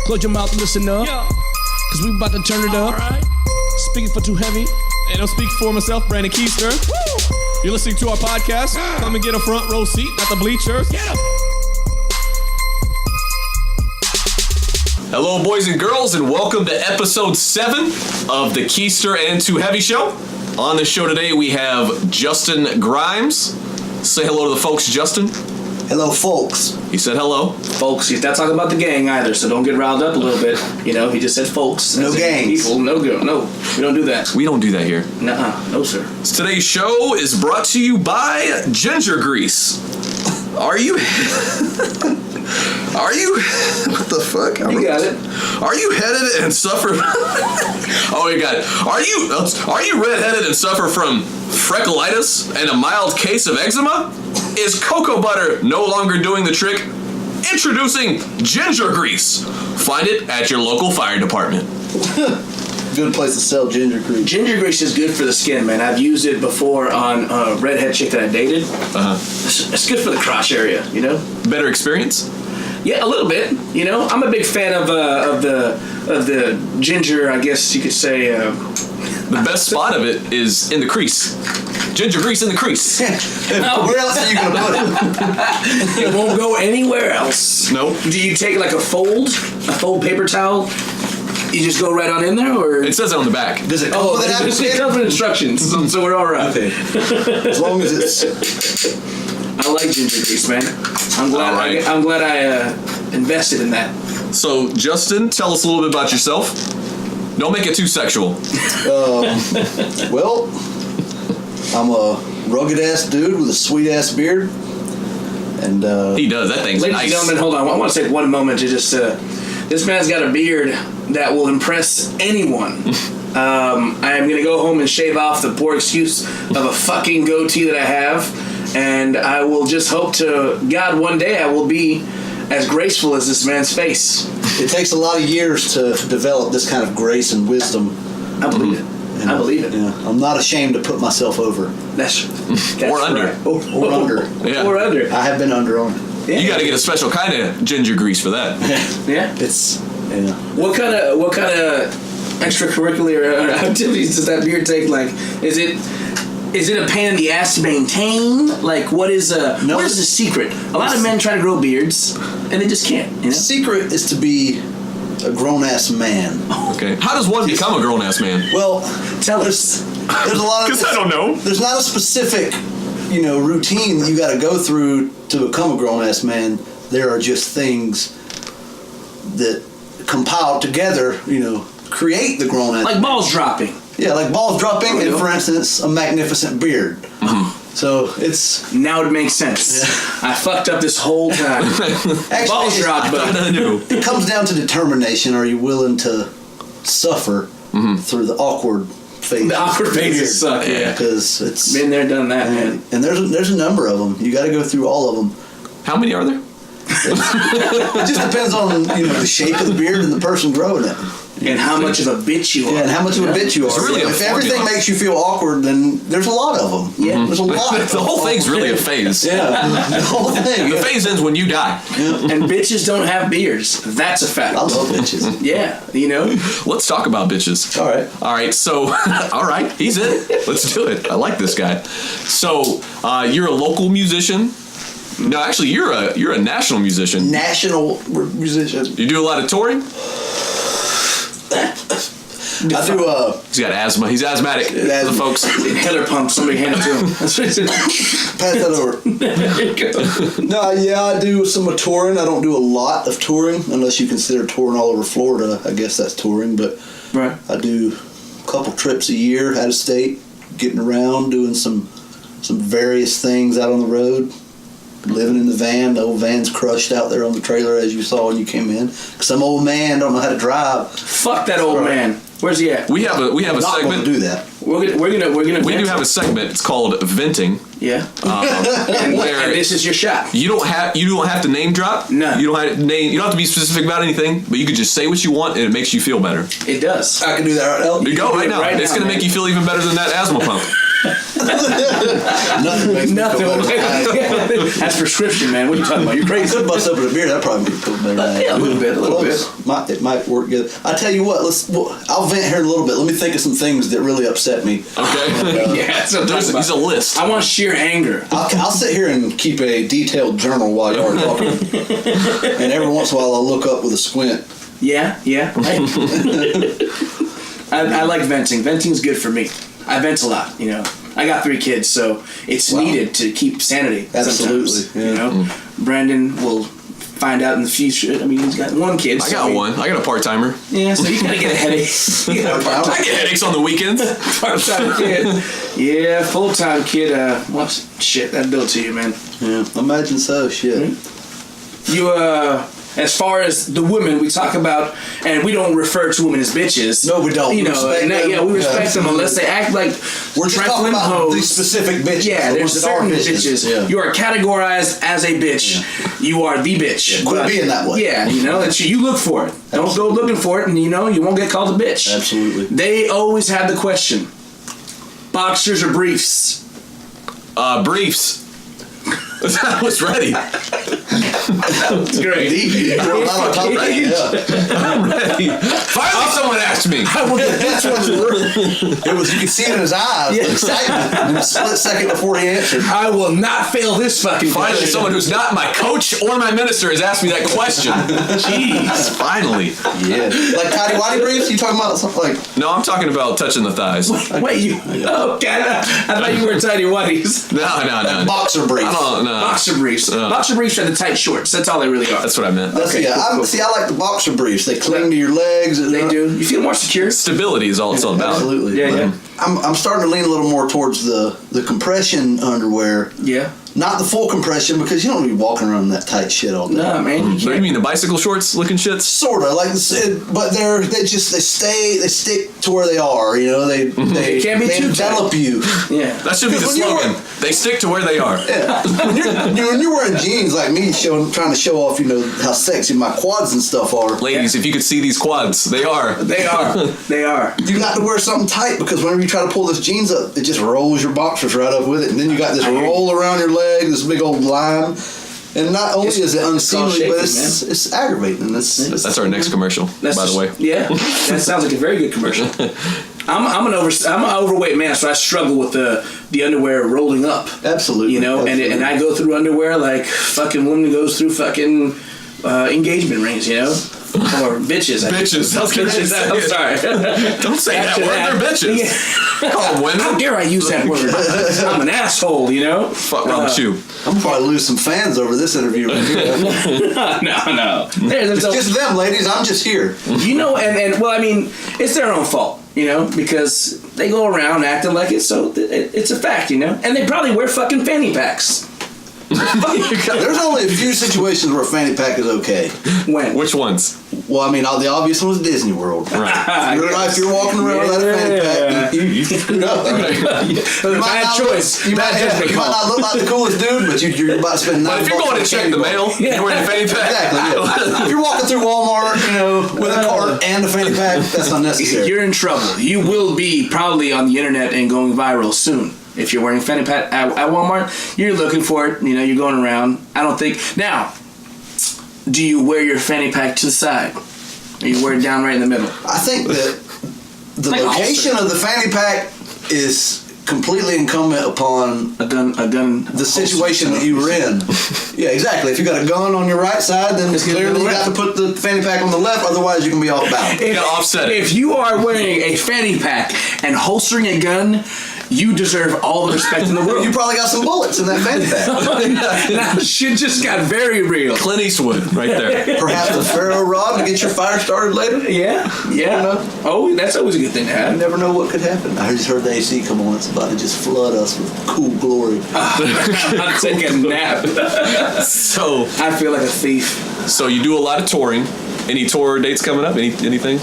Close your mouth and listen up. Cause we about to turn it up. Right. Speaking for 2Heavy. And I'm speaking for myself, Brandon Keister. Woo! You're listening to our podcast. Come and get a front row seat at the bleachers. Get 'em! Hello, boys and girls, and welcome to episode 7 of the Keister and 2Heavy show. On the show today, we have Justin Grimes. Say hello to the folks, Justin. Hello, folks. He said hello. Folks, he's not talking about the gang either, so don't get riled up a little bit. You know, he just said folks. No gangs. People, no, we don't do that. We don't do that here. Nuh-uh, no sir. Today's show is brought to you by Ginger Grease. Are you... What the fuck? You got it. Are you headed and suffer... Oh my god. Are you redheaded and suffer from freckleitis and a mild case of eczema? Is cocoa butter no longer doing the trick? Introducing Ginger Grease. Find it at your local fire department. Good place to sell ginger grease. Ginger grease is good for the skin, man. I've used it before on a redhead chick that I dated. It's good for the crotch area, you know? Better experience? Yeah, a little bit. You know, I'm a big fan of the ginger, I guess you could say. The best spot of it is in the crease. Ginger grease in the crease. Where else are you going to put it? It won't go anywhere else. Nope. Do you take like a fold paper towel? You just go right on in there, or It says it on the back. Does it come with an it comes with instructions, so we're all right. Okay. As long as it's... I like ginger grease, man. I'm glad. Right. I'm glad I invested in that. So, Justin, tell us a little bit about yourself. Don't make it too sexual. Well, I'm a rugged-ass dude with a sweet-ass beard. And, He does. That thing's Ladies nice. and gentlemen, hold on. I want to take one moment to just... this man's got a beard that will impress anyone. I am going to go home and shave off the poor excuse of a fucking goatee that I have. And I will just hope to God one day I will be as graceful as this man's face. it takes a lot of years to develop this kind of grace and wisdom. I believe it. And, I believe it. Yeah, I'm not ashamed to put myself over. That's Or under. right. Or under. Yeah. Or under. I have been under on it. Yeah. You got to get a special kind of ginger grease for that. Yeah. It's... Yeah. What kind of extracurricular activities does that beard take? Like, is it a pain in the ass to maintain? Like, what is No, what is the secret? A lot of men try to grow beards and they just can't. You know? The secret is to be a grown-ass man. Okay. How does one become a grown-ass man? Well, Tell us. there's a lot of... Because I don't know. There's not a specific, routine that you got to go through to become a grown-ass man. There are just things that compiled together, create the grown-ass Like man. balls dropping. Yeah, like balls dropping and, Yeah. for instance, a magnificent beard. So it's... Now it makes sense. Yeah. I fucked up this whole time. Actually, Balls dropped, but I knew. it comes down to determination. Are you willing to suffer through the awkward phase? the awkward phases suck. Yeah. Because it's... Been there, done that, man. And there's a number of them. You got to go through all of them. How many are there? It just depends on the shape of the beard and the person growing it. And how much of a bitch you are. Yeah, and how much of a bitch you are. really a If everything formula. makes you feel awkward, then there's a lot of them. Yeah. There's a lot. The whole thing's really a phase. Yeah, the whole thing. The phase ends when you die. And bitches don't have beards. That's a fact. I love bitches. Yeah, Let's talk about bitches. All right. All right, so, all right, he's in. Let's do it. I like this guy. So, you're a local musician. No, actually, you're a national musician. National musician. You do a lot of touring? I do. He's got asthma. He's asthmatic. For the folks. Inhaler pump. Somebody hand it to him. That's what he said. Pass that over. There you go. No, yeah, I do some touring. I don't do a lot of touring unless you consider touring all over Florida. I guess that's touring, but Right. I do a couple trips a year out of state, getting around, doing some various things out on the road. Living in the van. The old van's crushed out there on the trailer, as you saw when you came in. Some old man don't know how to drive. Fuck that old man. Where's he at? We have a I'm not segment. going to do that. We're gonna. We do have a segment. It's called venting. Yeah. And And this is your shot. You don't have to name drop. No. You don't have to be specific about anything, but you could just say what you want and it makes you feel better. It does. I can do that right now. You go right now. right It's now, going to man. make you feel even better than that asthma pump. Nothing makes me Nothing. feel better. That's prescription, man. What are you talking about? You're I crazy. could bust open a beer. That'd probably make me feel better. Yeah, a little bit. It might work good. I tell you what. I'll vent here in a little bit. Let me think of some things that really upset me. Okay. Yeah, that's what I'm talking There's a about. list. I want sheer anger. I'll sit here and keep a detailed journal while y'all are talking, and every once in a while I'll look up with a squint. Yeah. Hey. I like venting. Venting's good for me. I vent a lot, you know. I got 3 kids, so it's needed to keep sanity. Absolutely, sometimes, yeah. You know, Brandon will find out in the future. I mean, he's got 1 kid. I got one. I got a part-timer. Yeah, so you gotta get a headache. You got a I get headaches on the weekends. part-time kid. Yeah, full-time kid. Well, shit, that bill to you, man. Yeah, imagine so. Shit. You as far as the women we talk about, and we don't refer to women as bitches. No, we don't. You We know, respect and them. we respect Yeah. them unless they act like We're just talking trifling about hoes. these specific bitches. Yeah, the there's ones that are certain bitches. Yeah. You are categorized as a bitch. Yeah. You are the bitch. Quit being that way. Yeah, you know, you look for it. Don't go looking for it, and you know you won't get called a bitch. Absolutely. They always have the question: boxers or briefs? Briefs. I was ready. That's great. Deep. I'm ready. Finally, someone asked me. I will get this one. It was, you could see it in his eyes, the excitement in a split second before he answered. I will not fail this fucking Finally, question. someone who's not my coach or my minister has asked me that question. Jeez, finally. Yeah. Like tidy whitey briefs? You talking about something like... No, I'm talking about touching the thighs. Wait, you? Oh, God, I thought you were tidy whities. No. boxer briefs? I don't know. Boxer briefs. Boxer briefs are the tight shorts. That's all they really are. That's what I meant. That's, Okay, yeah, cool. See, I like the boxer briefs. They cling to your legs. They do. You feel more secure. Stability is all it's all about. Absolutely. Yeah. I'm starting to lean a little more towards the compression underwear. Yeah. Not the full compression, because you don't want to be walking around in that tight shit all day. No, man. You So you can't. mean the bicycle shorts looking shits? Sorta like, but they stick to where they are. You know, they can't be too envelop you. Yeah. That should be the Because when you slogan. They stick to where they are. Yeah. when you're wearing jeans like me, trying to show off, you know, how sexy my quads and stuff are. Ladies, if you could see these quads, they are. They are. They are. You got to wear something tight, because whenever you try to pull those jeans up, it just rolls your boxers right up with it, and then you got this roll around your leg, this big old line. And not only is it unseemly, shaking, but it's aggravating. That's our next commercial, by the way. Yeah. That sounds like a very good commercial. I'm an overweight man, so I struggle with the underwear rolling up. Absolutely. You know, Absolutely. and I go through underwear like fucking woman goes through fucking engagement rings, you know? Or bitches. Bitches. I was gonna Bitches. say I'm it. sorry. Don't say that After word. that- They're bitches. Yeah. Call them women. How dare I use that word? I'm an asshole, you know? Fuck wrong with you. I'm probably lose some fans over this interview right here. No. There's It's just them, ladies. I'm just here. you know, and well, I mean, it's their own fault, you know, because they go around acting like it's it's a fact, you know, and they probably wear fucking fanny packs. There's only a few situations where a fanny pack is okay. When? Which ones? Well, I mean, the obvious one is Disney World. Right. If you're walking around without a fanny pack, you screwed up. Bad choice. You might Bad judgment not call. look like the coolest dude, but you're about to spend $9 But if you're going to check the mail, you're wearing a fanny pack. Exactly. Yeah. If you're walking through Walmart, you know, with a cart and a fanny pack, that's unnecessary. You're in trouble. You will be probably on the internet and going viral soon. If you're wearing fanny pack at Walmart, you're looking for it. You know, you're going around. I don't think now. Do you wear your fanny pack to the side, or you wear it down right in the middle? I think that the like a location holster. of the fanny pack is completely incumbent upon A gun. the situation that you were in. Yeah, exactly. If you got a gun on your right side, then It's gonna be clearly you the got to put the fanny pack on the left, otherwise you can be off balance. You gotta offset it. If you are wearing a fanny pack and holstering a gun, you deserve all the respect in the world. You probably got some bullets in that fanny pack. Now, shit just got very real. Clint Eastwood, right there. Perhaps a ferro rod to get your fire started later. Yeah. Oh, that's always a good thing to You have. never know what could happen. I just heard the AC come on. It's about to just flood us with cool glory. I'm taking a nap. So I feel like a thief. So you do a lot of touring. Any tour dates coming up? Anything?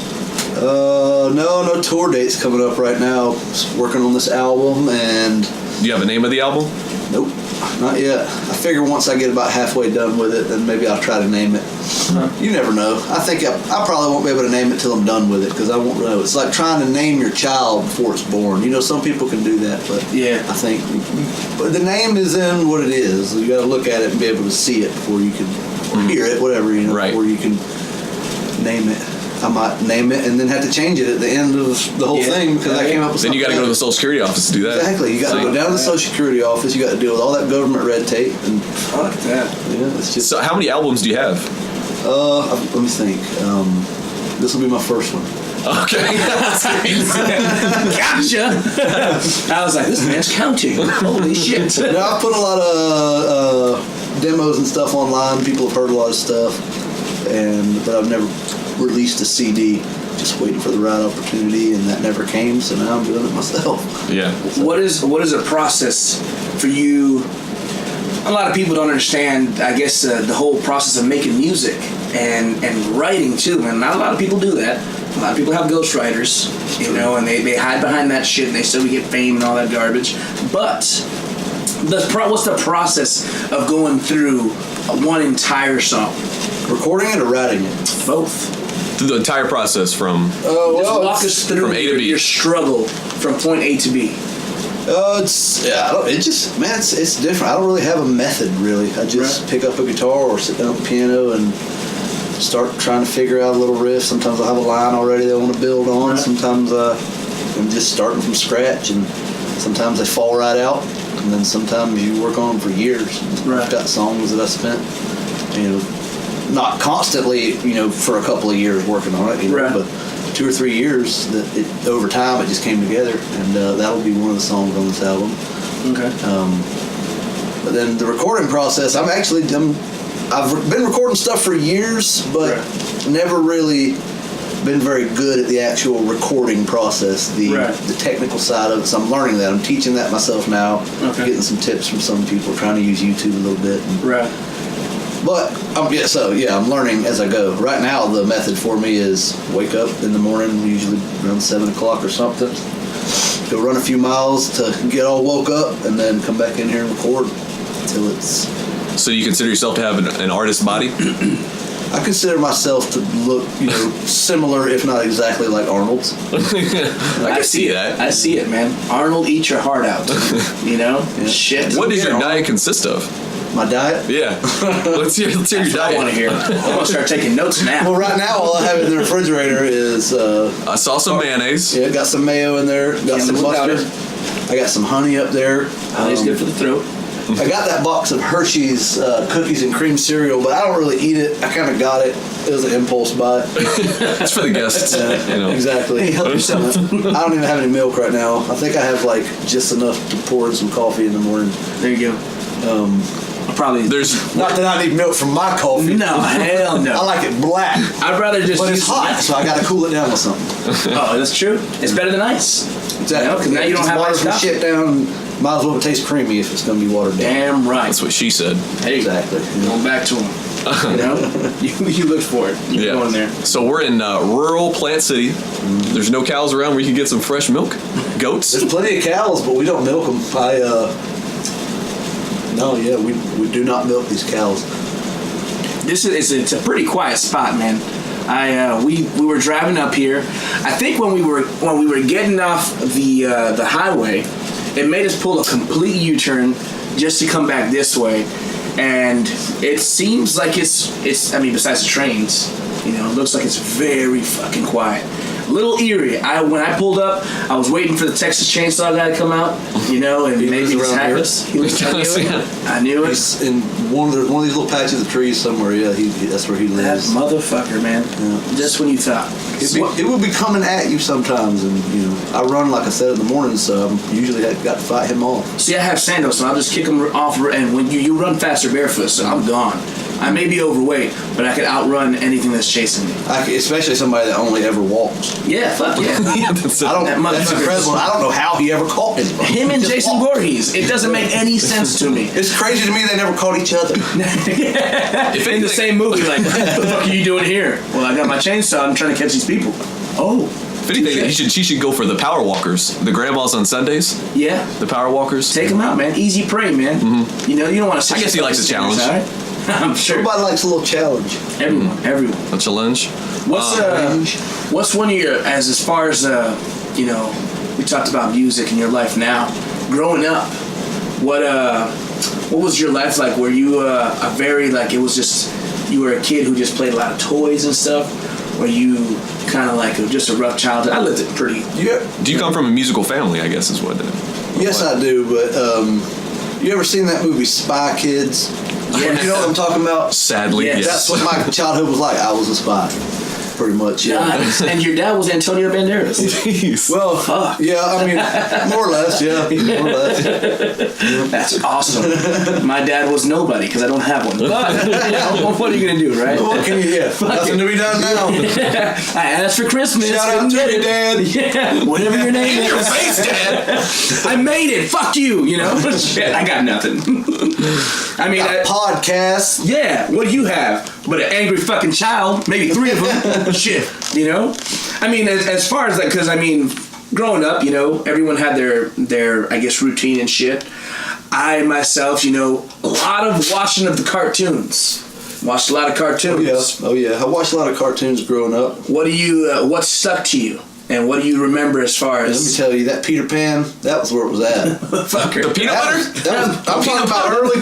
No tour dates coming up right now. Just working on this album, and Do you have a name of the album? Nope, not yet. I figure once I get about halfway done with it, then maybe I'll try to name it. You never know. I think I probably won't be able to name it till I'm done with it because I won't know. It's like trying to name your child before it's born. You know, some people can do that, but Yeah. I think but the name is in what it is. You got to look at it and be able to see it before you can or hear it, whatever, you know, Right. before you can name it. I might name it and then have to change it at the end of the whole thing because I came up with Then something. you got to go to the Social Security office to do that. Exactly. You got to go down to the Social Security office. You got to deal with all that government red tape, and Fuck that. yeah, it's just. So how many albums do you have? Let me think. This will be my first one. Okay. Gotcha. I was like, this man's counting. Holy shit. Now I put a lot of demos and stuff online. People have heard a lot of stuff, but I've never released a CD. Just waiting for the right opportunity, and that never came. So now I'm doing it myself. Yeah. What is a process for you? A lot of people don't understand, I guess, the whole process of making music and writing too, man. Not a lot of people do that. A lot of people have ghostwriters, you know, and they hide behind that shit and they still get fame and all that garbage. But what's the process of going through one entire song? Recording it or writing it? Both. Through the entire process from Just walk us through from A to B. your struggle from point A to B. It's different. I don't really have a method, really. I just pick up a guitar or sit down at the piano and start trying to figure out a little riff. Sometimes I'll have a line already that I want to build on. Sometimes I'm just starting from scratch, and sometimes they fall right out, and then sometimes you work on them for years. I've got songs that I spent, not constantly, for a couple of years working on it, but 2 or 3 years that over time it just came together, and that'll be one of the songs on this album. Okay. But then the recording process, I've been recording stuff for years, but never really been very good at the actual recording process, the technical side of it. So I'm learning that. I'm teaching that myself now. Getting some tips from some people, trying to use YouTube a little bit. But I'm learning as I go. Right now, the method for me is wake up in the morning, usually around 7 o'clock or something. Go run a few miles to get all woke up, and then come back in here and record until it's. So you consider yourself to have an artist body? I consider myself to look, similar, if not exactly, like Arnold's. I can see that. I see it, man. Arnold, eat your heart out. Shit. What does your diet consist of? My diet? Yeah. Let's hear your diet. I want to hear. I'm going to start taking notes now. Well, right now, all I have in the refrigerator is... I saw some mayonnaise. Yeah, got some mayo in there. Got some mustard. I got some honey up there. Honey's good for the throat. I got that box of Hershey's cookies and cream cereal, but I don't really eat it. I kind of got it. It was an impulse buy. It's for the guests. Exactly. Hey, help yourself. I don't even have any milk right now. I think I have just enough to pour in some coffee in the morning. There you go. Probably. There's not that I need milk from my coffee. No, hell no. I like it black. I'd rather just. But it's hot, so I got to cool it down with something. Oh, that's true. It's better than ice. Exactly. Because now you don't have water ice some coffee. shit down. Might as well taste creamy if it's going to be watered down. Damn right. That's what she said. Hey, exactly. Going back to him. You look for it. You're going there. So we're in rural Plant City. There's no cows around where you can get some fresh milk. Goats. There's plenty of cows, but we don't milk them. We do not milk these cows. It's a pretty quiet spot, man. We were driving up here. I think when we were getting off the highway, it made us pull a complete U-turn just to come back this way, and it seems like it's besides the trains, it looks like it's very fucking quiet. A little eerie. When I pulled up, I was waiting for the Texas Chainsaw guy to come out, and maybe attack us. He was I knew it. He's in one of these little patches of trees somewhere. Yeah, that's where he lives. That motherfucker, man. Yeah. Just when you thought. It will be coming at you sometimes, and I run, like I said, in the morning, so I usually got to fight him off. See, I have sandals, so I'll just kick him off, and when you run faster barefoot, so I'm gone. I may be overweight, but I could outrun anything that's chasing me. Especially somebody that only ever walks. Yeah, fuck yeah. That's incredible. I don't know how he ever caught anybody. Him and Jason Voorhees. It doesn't make any sense to me. It's crazy to me they never caught each other. If in the same movie, like, what the fuck are you doing here? Well, I got my chainsaw. I'm trying to catch these people. Oh. If anything, she should go for the power walkers. The grandmas on Sundays. Yeah. The power walkers. Take them out, man. Easy prey, man. You know, you don't want to. I guess he likes a challenge. I'm sure. Everybody likes a little challenge. Everyone. A challenge. What's one of your as far as you know, we talked about music in your life now. Growing up, what was your life like? Were you a very like it was just you were a kid who just played a lot of toys and stuff? Were you kind of like just a rough childhood? I lived it pretty. Yeah. Do you come from a musical family? I guess is what. Yes, I do. But you ever seen that movie Spy Kids? Yes. You know what I'm talking about? Sadly, yes. That's what my childhood was like. I was a spy, pretty much. Yeah. Nice. And your dad was Antonio Banderas. Jeez. Well, Fuck. yeah. I mean, more or less. Yeah. More or less. That's awesome. My dad was nobody because I don't have one. But you know, what are you gonna do, right? What can you? Yeah. Nothing to be done now. I asked for Christmas. Shout out to your dad. Yeah, whatever your name In is. your face, Dad. I made it. Fuck you. You know. Shit, I got nothing. I mean, Podcast. yeah. What do you have? But an angry fucking child. Maybe 3 of them. Shit. You know. I mean, as far as like, because I mean, growing up, you know, everyone had their I guess routine and shit. I myself, you know, a lot of watching of the cartoons. Watched a lot of cartoons. Oh yeah. I watched a lot of cartoons growing up. What do you? What stuck to you? And what do you remember as far Let me as? tell you, that Peter Pan, that was where it was at. Fucker. The peanut butter? I'm talking about early.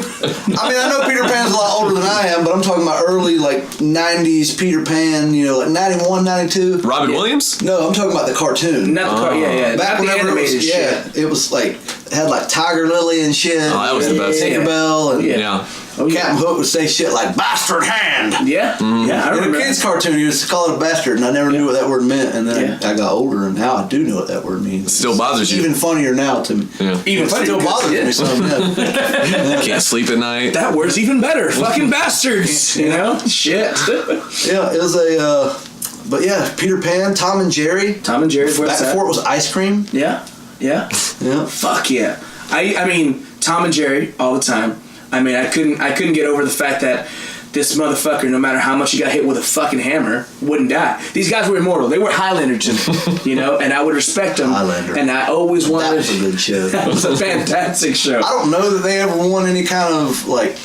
I mean, I know Peter Pan's a lot older than I am, but I'm talking about early, like 90s Peter Pan. You know, like 91, 92. Robin Williams? No, I'm talking about the cartoon. Not the car. Yeah. Back Not the whenever animated shit. it was like had like Tiger Lily and shit. Oh, that was the best. Tinkerbell and Yeah. Oh, yeah. Captain Hook would say shit like bastard hand. Yeah. Yeah. I In a remember. kid's cartoon, you used to call it a bastard, and I never knew what that word meant. And then I got older, and now I do know what that word means. It still bothers you. Even funnier now to me. Yeah. Even It funnier still because- bothers me some. Yeah. Can't sleep at night. That word's even better. Fucking bastards. You know? Shit. Yeah, it was but yeah, Peter Pan, Tom and Jerry. Tom and Jerry's where Back it's at. before it was ice cream. Yeah. Yeah. Yeah. Fuck yeah. I mean, Tom and Jerry all the time. I mean, I couldn't get over the fact that this motherfucker, no matter how much he got hit with a fucking hammer, wouldn't die. These guys were immortal. They were Highlanders to me, you know, and I would respect them. Highlander. And I always wanted. That was a good show. That was a fantastic show. I don't know that they ever won any kind of like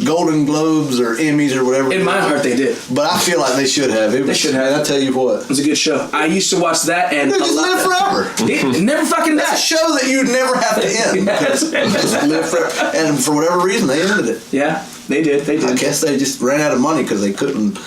Golden Globes or Emmys or whatever. In my heart, they did. But I feel like they should have. They should have. I tell you what. It was a good show. I used to watch that and They just live forever. It never fucking That's a died. show that you'd never have to end. Because they just live forever. And for whatever reason, they ended it. Yeah, they did. They I did. guess they just ran out of money because they couldn't.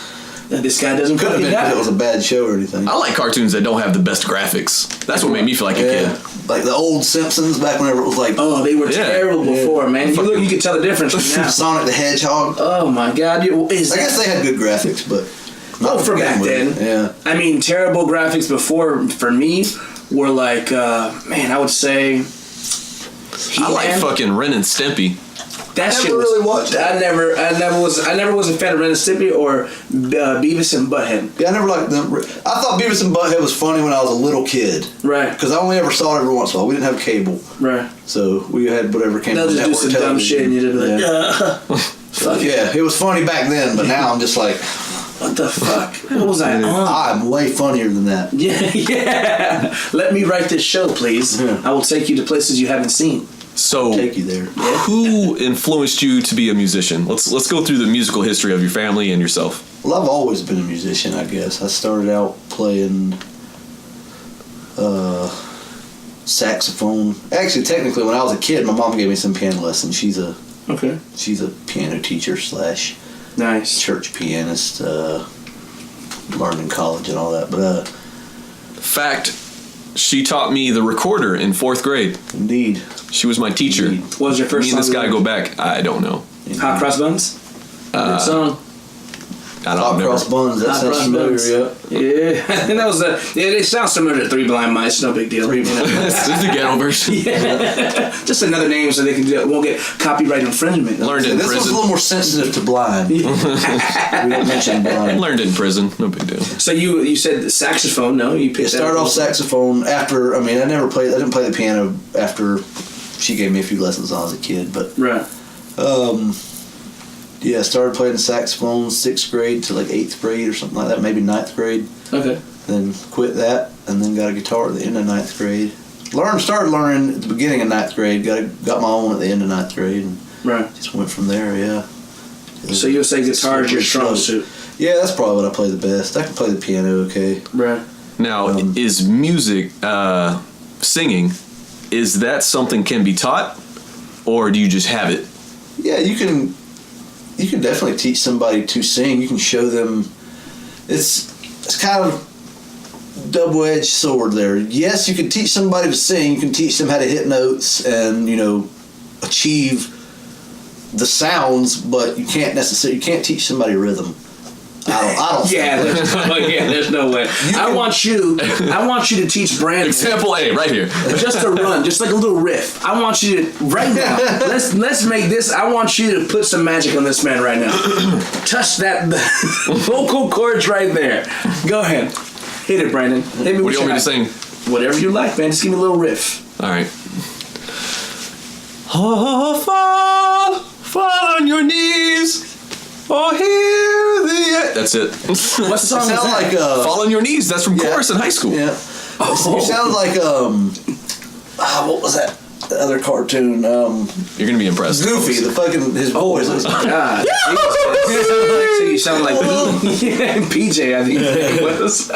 This guy doesn't Could have fucking been because it die. was a bad show or anything. I like cartoons that don't have the best graphics. That's what made me feel like a Yeah, kid. like the old Simpsons back whenever it was like Oh, they were Yeah. terrible before, man. You look, you could tell the difference now. Sonic the Hedgehog. Oh my God! Is I guess they had good graphics, but Oh, not for to back begin with. then. Yeah. I mean, terrible graphics before for me were like, man, I would say. I like He-Man. fucking Ren and Stimpy. That I shit never was, really watched I never was a fan of Ren and Stimpy or Beavis and Butthead. Yeah, I never liked them. I thought Beavis and Butthead was funny when I was a little kid. Right. Because I only ever saw it every once in a while. We didn't have cable. Right. So we had whatever came They'll on just do network some dumb television. shit and you'd be like, Yeah. fuck Yeah, it was funny back then, but now I'm just like, what the fuck? What was I on? I'm way funnier than that. Yeah. Let me write this show, please. Yeah. I will take you to places you haven't seen. So, Take you there. who influenced you to be a musician? Let's go through the musical history of your family and yourself. Well, I've always been a musician, I guess. I started out playing saxophone. Actually, technically, when I was a kid, my mom gave me some piano lessons. She's a piano teacher / Nice. church pianist. Learned in college and all that. But Fact, she taught me the recorder in 4th grade. indeed, She was my teacher. Indeed. What was your first Me and this song guy you go learned? back. I don't know. Hot Cross Buns? Good song. I don't Hot remember. Cross Buns. That Hot sounds Cross familiar. Buns. Yeah. Yeah, I think that was it sounds similar to Three Blind Mice. No big deal. You know? This is the ghetto version. Just another name so they won't get copyright infringement. Learned Yeah, in this was a prison. little more sensitive to blind. We don't mention blind. Learned in prison. No big deal. So you said saxophone? No, you picked. It started that off saxophone after. I mean, I didn't play the piano after she gave me a few lessons when I was a kid. But Right. yeah, I started playing the saxophone 6th grade to like 8th grade or something like that. Maybe 9th grade. Okay. Then quit that, and then got a guitar at the end of 9th grade. Started learning at the beginning of 9th grade. Got my own at the end of 9th grade, and Right. just went from there. Yeah. So you'll say guitar is your strong suit. Yeah, that's probably what I play the best. I can play the piano okay. Right. Now, is music, singing, is that something can be taught, or do you just have it? Yeah, you can definitely teach somebody to sing. You can show them. It's kind of double-edged sword there. Yes, you can teach somebody to sing. You can teach them how to hit notes and achieve the sounds, but you can't teach somebody rhythm. I don't. Yeah, there's no way. I want you to teach Brandon. Example A, right here. Just a run, just like a little riff. I want you to right now. Let's make this. I want you to put some magic on this man right now. Touch that vocal cords right there. Go ahead, hit it, Brandon. Hit me. What do you want me to sing? Whatever you like, man. Just give me a little riff. All right. Oh, fall on your knees. Oh, hear the... That's it. What song is that? Like Fall on your knees. That's from chorus in high school. Yeah. Oh. You sound like what was that? The other cartoon. You're gonna be impressed. Goofy. The fucking his voice. God. You sound like PJ. I think it was.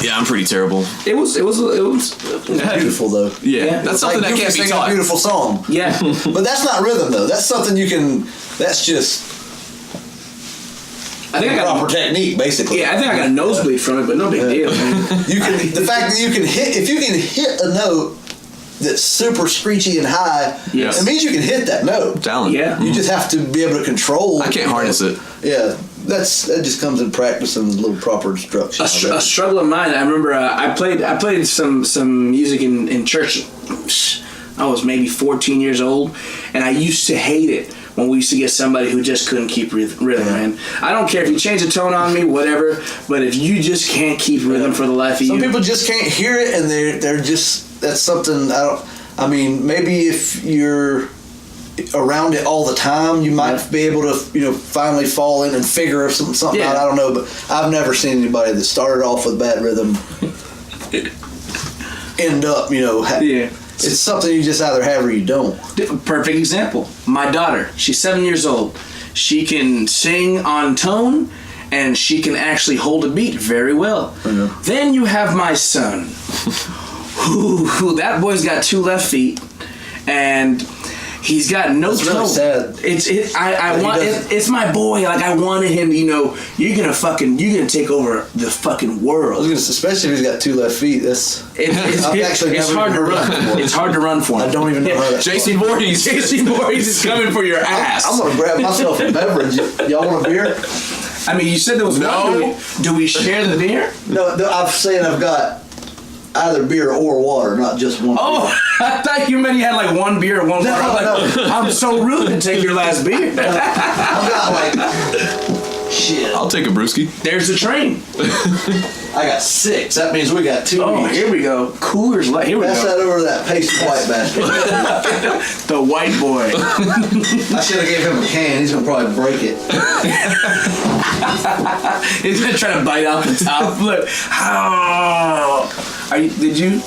Yeah, I'm pretty terrible. It was Beautiful though. Yeah, that's something that can't be sing taught. a beautiful song. Yeah. But that's not rhythm though. That's something you can. That's just. I think I got proper technique, basically. Yeah, I think I got a nosebleed from it, but no big deal. You can. The fact that you can hit, if you can hit a note that's super screechy and high, Yes. it means you can hit that note. Talent. Yeah. You just have to be able to control. I can't harness it. Yeah, that just comes in practice and a little proper instruction. A struggle of mine. I remember I played some music in church. I was maybe 14 years old, and I used to hate it when we used to get somebody who just couldn't keep rhythm, man. I don't care if you change the tone on me, whatever, but if you just can't keep rhythm for the life of you. Some people just can't hear it, and they're just, that's something, I mean, maybe if you're around it all the time, you might be able to, finally fall in and figure something out. I don't know, but I've never seen anybody that started off with bad rhythm end up, It's something you just either have or you don't. Perfect example. My daughter, she's 7 years old. She can sing on tone, and she can actually hold a beat very well. Yeah. Then you have my son, who that boy's got 2 left feet, and he's got no tone. Really sad. It's my boy. Like, I wanted him. You're gonna take over the fucking world. Especially if he's got 2 left feet. It's hard to run. It's hard to run for him. I don't even know how that. JC Voorhees. JC Voorhees is coming for your ass. I'm gonna grab myself a beverage. Y'all want a beer? I mean, you said there was one. Do we share the beer? No, I'm saying I've got either beer or water, not just one. Oh, beer. I thought you meant you had like one beer and one water. I'm so rude to take your last beer. I've got shit. I'll take a brewski. There's the train. I got 6. That means we got 2. Oh, each. here we go. Coolers light. Here we Pass go. that over to that pasty white bastard. The white boy. I should have gave him a can. He's gonna probably break it. He's gonna try to bite out the top. Look. How? Did you?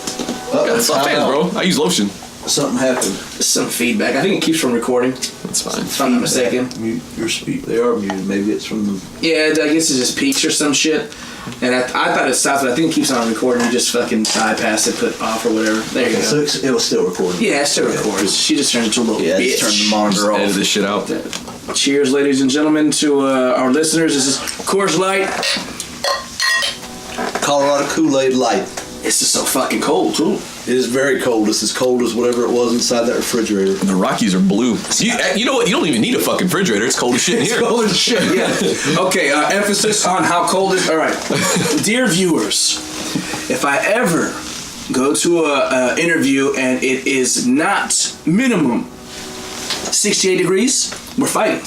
Got soft hands, bro. I use lotion. Something happened. Some feedback. I think it keeps from recording. That's fine. If I'm not mistaken. Mute your speak. They are muted. Maybe it's from them. Yeah, I guess it just peaks or some shit. And I thought it stopped, but I think it keeps on recording. You just fucking bypass it, put off or whatever. There you go. So it was still recording. Yeah, it still records. She just turned into a little bitch. Just turned the monitor Edit off. this shit out. Cheers, ladies and gentlemen, to our listeners. This is Coors Light. Colorado Kool-Aid Light. This is so fucking cold, too. It is very cold. It's as cold as whatever it was inside that refrigerator. The Rockies are blue. You know what? You don't even need a fucking refrigerator. It's cold as shit in here. It's cold as shit, yeah. Okay, emphasis on how cold it is. All right. Dear viewers, if I ever go to a interview and it is not minimum 68 degrees, we're fighting.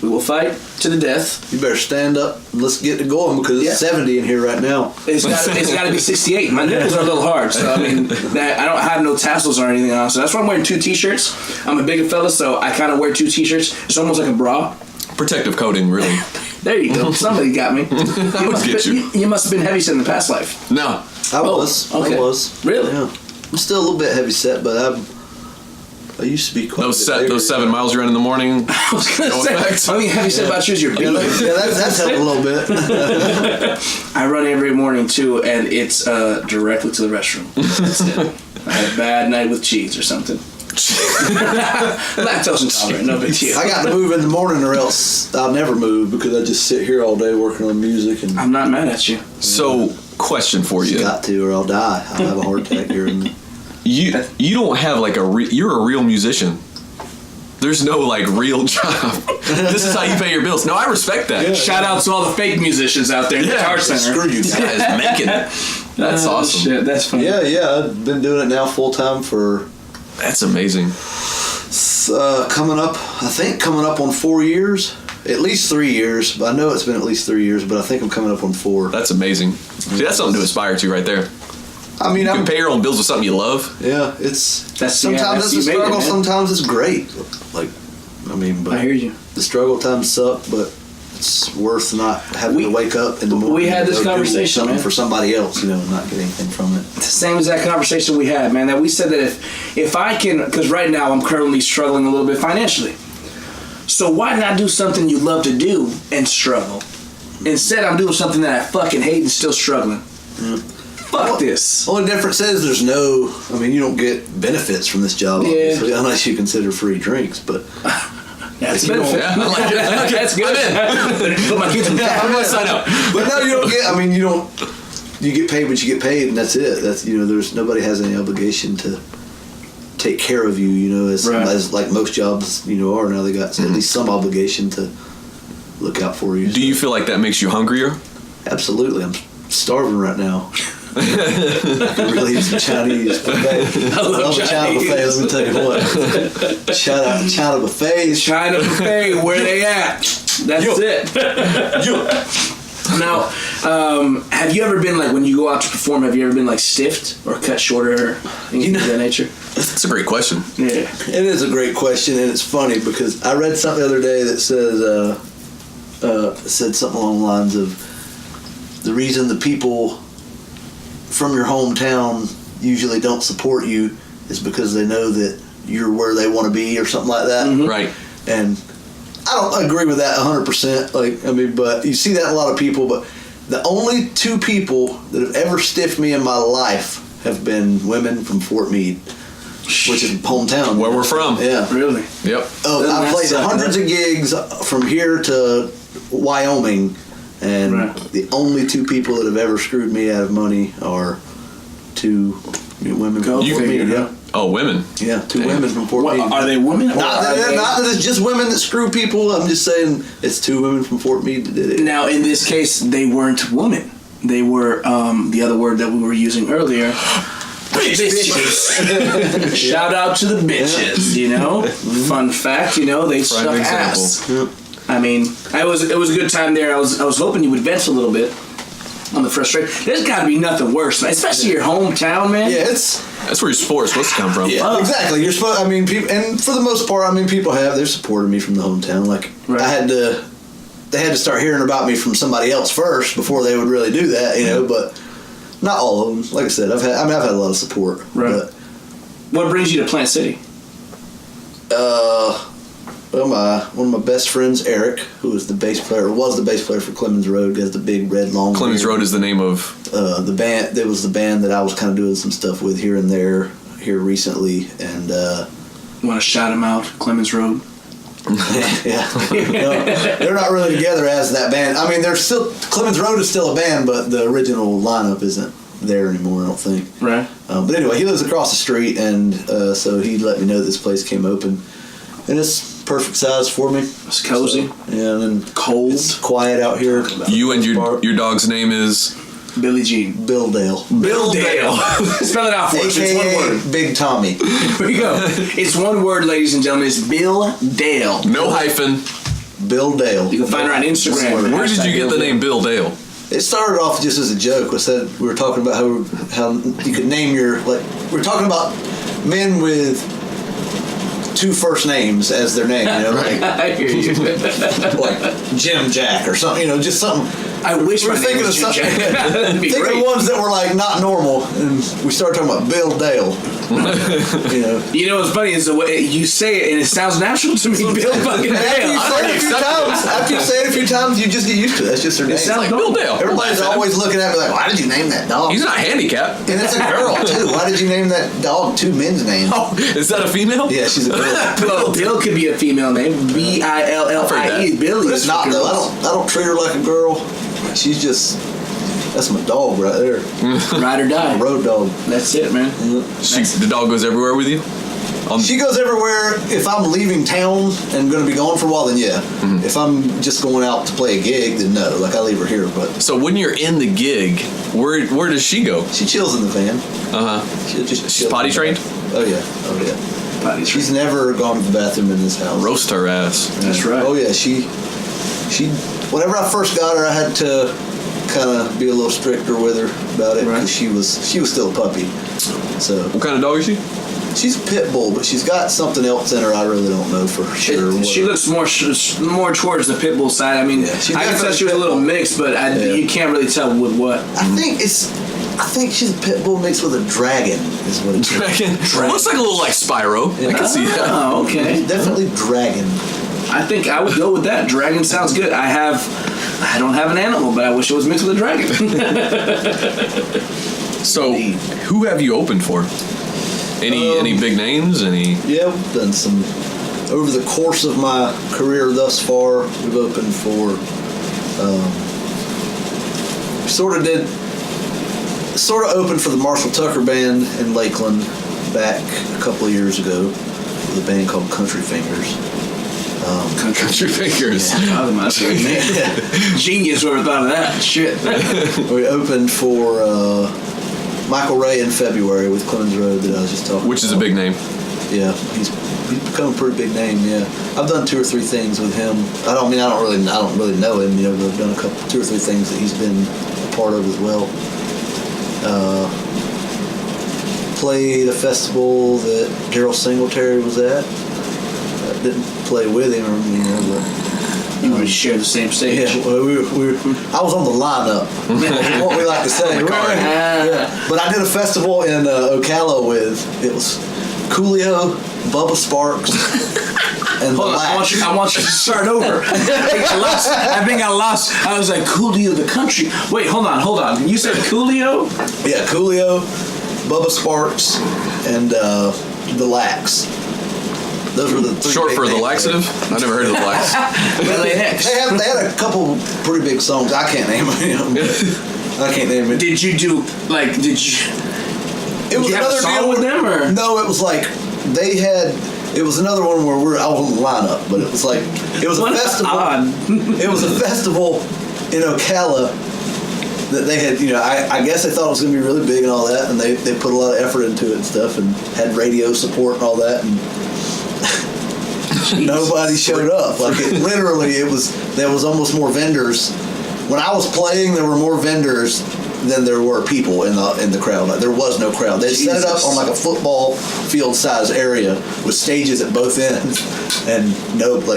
We will fight to the death. You better stand up and let's get it going because it's 70 in here right now. It's got to be 68. My nipples are a little hard, so I mean, I don't have no tassels or anything on, so that's why I'm wearing 2 t-shirts. I'm a bigger fella, so I kind of wear 2 t-shirts. It's almost like a bra. Protective coating, really. There you go. Somebody got me. You must have been heavy set in the past life. No. I was. Okay. I was. Really? Yeah. I'm still a little bit heavy set, but I used to be quite Those 7 miles you run in the morning. I was going to say, I mean, heavy set about you is your beat. Yeah, that's helped a little bit. I run every morning too, and it's directly to the restroom. That's it. I had a bad night with cheese or something. Lactose intolerant, no big deal. I got to move in the morning, or else I'll never move because I just sit here all day working on music. And I'm not mad at you. So, question for you. Got to, or I'll die. I'll have a heart attack here and there. You don't have like you're a real musician. There's no like real job. This is how you pay your bills. No, I respect that. Yeah. Shout out to all the fake musicians out there in the Guitar Center. Screw you guys making it. That's awesome. Shit, that's funny. Yeah, I've been doing it now full time for. That's amazing. Coming up on 4 years. At least 3 years. I know it's been at least 3 years, but I think I'm coming up on 4. That's amazing. See, that's something to aspire to right there. I mean, you can pay your own bills with something you love. Yeah, sometimes it's a struggle, sometimes it's great. Like, I mean, but I hear you. The struggle times suck, but it's worth not having to wake up in the morning. We had this and go do conversation, something man. for somebody else, and not get anything from it. It's the same as that conversation we had, man. That we said that if I can, because right now I'm currently struggling a little bit financially. So why not do something you love to do and struggle? Instead, I'm doing something that I fucking hate and still struggling. Fuck this. Only difference is you don't get benefits from this job, obviously, unless you consider free drinks, but... That's a benefit. Yeah, I like it. That's good. Put my kids in I'm gonna sign up. But no, you don't get, you get paid what you get paid, and that's it. That's, there's nobody has any obligation to take care of you, as like most jobs, are now. They got at least some obligation to look out for you. Do you feel like that makes you hungrier? Absolutely. I'm starving right now. I could really use some Chinese buffet. I love China buffet, let me tell you what. Shout out to China buffets. China buffet, where they at? That's it. Now, have you ever been, like, when you go out to perform, have you ever been, like, stiffed or cut shorter or anything of that nature? That's a great question. Yeah. It is a great question, and it's funny because I read something the other day that said something along the lines of the reason the people from your hometown usually don't support you is because they know that you're where they want to be or something like that. Mm-hmm. Right. And I don't agree with that 100%. But you see that in a lot of people. But the only 2 people that have ever stiffed me in my life have been women from Fort Meade, which is hometown. Where we're from. Yeah. Really? Yep. I've played hundreds of gigs from here to Wyoming. And the only 2 people that have ever screwed me out of money are 2 women from Fort Meade. Yeah. Oh, women. Yeah, 2 women from Fort Meade. Are they women? Not that it's just women that screw people. I'm just saying it's 2 women from Fort Meade that did it. Now, in this case, they weren't women. They were the other word that we were using earlier. Bitches. Shout out to the bitches, Fun fact, they suck ass. Yep. I mean, it was a good time there. I was hoping you would vent a little bit on the frustration. There's got to be nothing worse, man. Especially your hometown, man. Yeah, that's where your sport's supposed to come from. Yeah, exactly. You're supposed. People, and for the most part, people they're supported me from the hometown. Like they had to start hearing about me from somebody else first before they would really do that, But not all of them. Like I said, I've had a lot of support. Right. But, what brings you to Plant City? One of my best friends, Eric, who was the bass player for Clemens Road, has the big red long. Clemens Road is the name of the band. That was the band that I was kind of doing some stuff with here and there here recently, and want to shout him out, Clemens Road. Yeah, no, they're not really together as that band. They're still Clemens Road is still a band, but the original lineup isn't there anymore. I don't think. Right. But anyway, he lives across the street, and so he let me know this place came open, and it's perfect size for me. It's cozy. So, yeah, and then cold. It's quiet out here. You and your dog's name is Billie Jean. BillDale. BillDale. Spell it out for us. It's one word. Big Tommy. Here we go. It's one word, ladies and gentlemen. It's BillDale. No hyphen. BillDale. You can find her on Instagram. Where did you get the name BillDale? It started off just as a joke. We were talking about how you could name we were talking about men with two first names as their name, you know, like, I hear you. like Jim Jack or something, you know, just something. I wish We're my name thinking was of Jim something. Jack. That'd be Think great. of ones that were like not normal, and we started talking about BillDale. You know. You know what's funny is the way you say it, and it sounds natural to me. Bill fucking Dale. After you say it a few times, you just get used to it. That's just their name. sounds Like Bill Dale. Everybody's always looking at me like, why did you name that dog? He's not handicapped. And it's a girl, too. Why did you name that dog two men's names? Oh, is that a female? Yeah, she's a girl. Well, Bill could be a female name. Billie. Billie. But it's not, though. I don't treat her like a girl. She's just... That's my dog right there. Ride or die. Road dog. That's it, man. The dog goes everywhere with you? She goes everywhere. If I'm leaving town and going to be gone for a while, then yeah. Mm-hmm. If I'm just going out to play a gig, then no. Like, I leave her here. But so when you're in the gig, where does she go? she chills in the van. She's potty trained? Oh, yeah. Potty trained. She's never gone to the bathroom in this house. Roast her ass. That's right. Oh, yeah. She. Whenever I first got her, I had to kind of be a little stricter with her about it because she was still a puppy. So what kind of dog is she? she's a pit bull, but she's got something else in her. I really don't know for sure. She looks more towards the pit bull side. I mean, Yeah, I can tell she was a little mixed, but you can't really tell with what. I think she's a pit bull mixed with a dragon. Is what it's Dragon. Looks like a little like Spyro. I can see that. Oh, okay. It's definitely dragon. I think I would go with that. Dragon sounds good. I don't have an animal, but I wish it was mixed with a dragon. So, who have you opened for? Any big names? Yeah, we've done some over the course of my career thus far. We've opened for sort of opened for the Marshall Tucker Band in Lakeland back a couple of years ago with a band called Country Fingers. Country Fingers. Genius, whoever thought of that. Shit. We opened for Michael Ray in February with Clemens Road that I was just talking about. Which is a big name. Yeah, he's become a pretty big name. Yeah, I've done 2 or 3 things with him. I don't really know him. You know, I've done 2 or 3 things that he's been a part of as well. Played a festival that Daryl Singletary was at. Didn't play with him, you know, but You would share the same stage. yeah, well, I was on the lineup. What we like to say. Yeah. But I did a festival in Ocala it was Coolio, Bubba Sparks, and Hold on, I want you to start over. I think I lost. I was like, Coolio the country. Wait, hold on. You said Coolio? Yeah, Coolio, Bubba Sparks, and the Lax. Those were the 3 Short big for the names. laxative? I never heard of the lax. LAX. They had a couple pretty big songs. I can't name them. I can't name it. Did you do, like, It was you have a another song deal with them, or? No, it was like it was another one where I was on the lineup, but it was like it was a festival. It was a festival in Ocala that they had, you know, I guess they thought it was going to be really big and all that, and they put a lot of effort into it and stuff, and had radio support and all that, and nobody showed up. Like there was almost more vendors. When I was playing, there were more vendors than there were people in the crowd. Like, there was no crowd. They set it up on like a football field size area with stages at both ends, and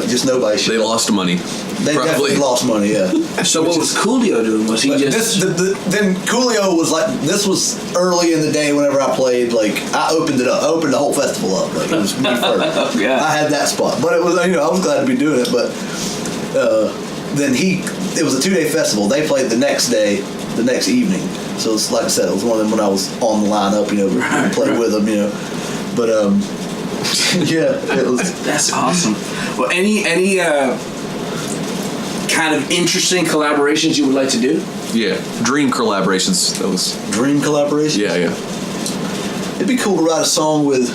just nobody showed up. They lost money. They definitely lost money. Yeah. So what was Coolio doing? Was he just? Then Coolio was like, this was early in the day whenever I played. Like, I opened it up. I opened the whole festival up. Like, it was me first. Yeah. I had that spot, but it was, you know, I was glad to be doing it. But then it was a 2-day festival. They played the next day, the next evening. So it's like I said, it was one of them when I was on the lineup, you know, played with them, you know. But yeah, it was. That's awesome. Well, any kind of interesting collaborations you would like to do? Yeah. Dream collaborations. That was. Dream collaboration? Yeah. It'd be cool to write a song with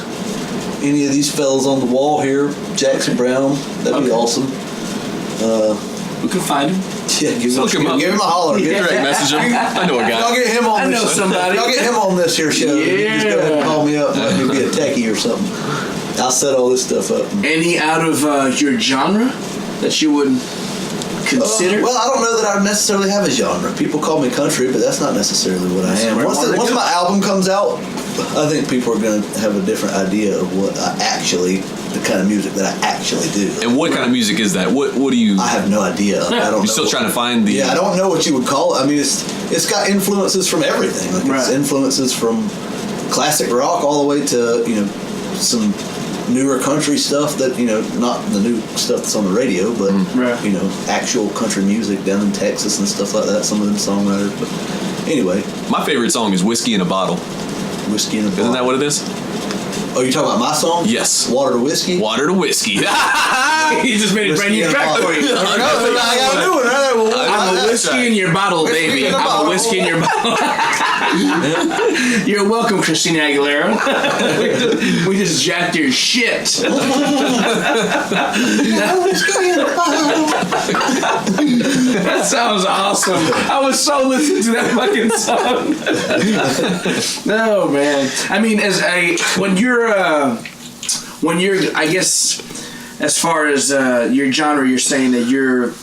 any of these fellas on the wall here. Jackson Brown. That'd be awesome. We can find him. Yeah, give Look him up. him a holler. Direct message him. I know a guy. Y'all get him on I know somebody. Y'all get him on this here show. Yeah. Just go ahead and call me up and let me be a techie or something. I'll set all this stuff up. Any out of your genre that you would consider? Well, I don't know that I necessarily have a genre. People call me country, but that's not necessarily what I am. Once my album comes out, I think people are going to have a different idea of what I actually the kind of music that I actually do. And what kind of music is that? What do you? I have no idea. I don't know. You're still trying to find the. Yeah, I don't know what you would call it. I mean, it's got influences from everything. Like it's influences from classic rock all the way to some newer country stuff that not the new stuff that's on the radio, but actual country music down in Texas and stuff like that. Some of them songwriters, but anyway. My favorite song is "Whiskey in a Bottle." Whiskey in a Bottle. Isn't that what it is? Oh, you talking about my song? Yes. Water to Whiskey? Water to Whiskey. He just made a brand new track for you. I got a new one, right? Well, I'm a whiskey in your bottle, baby. I'm a whiskey in your bottle. You're welcome, Christina Aguilera. we just jacked your shit. That sounds awesome. I was so listening to that fucking song. No, man. I mean, when you're, I guess, as far as your genre, you're saying that you're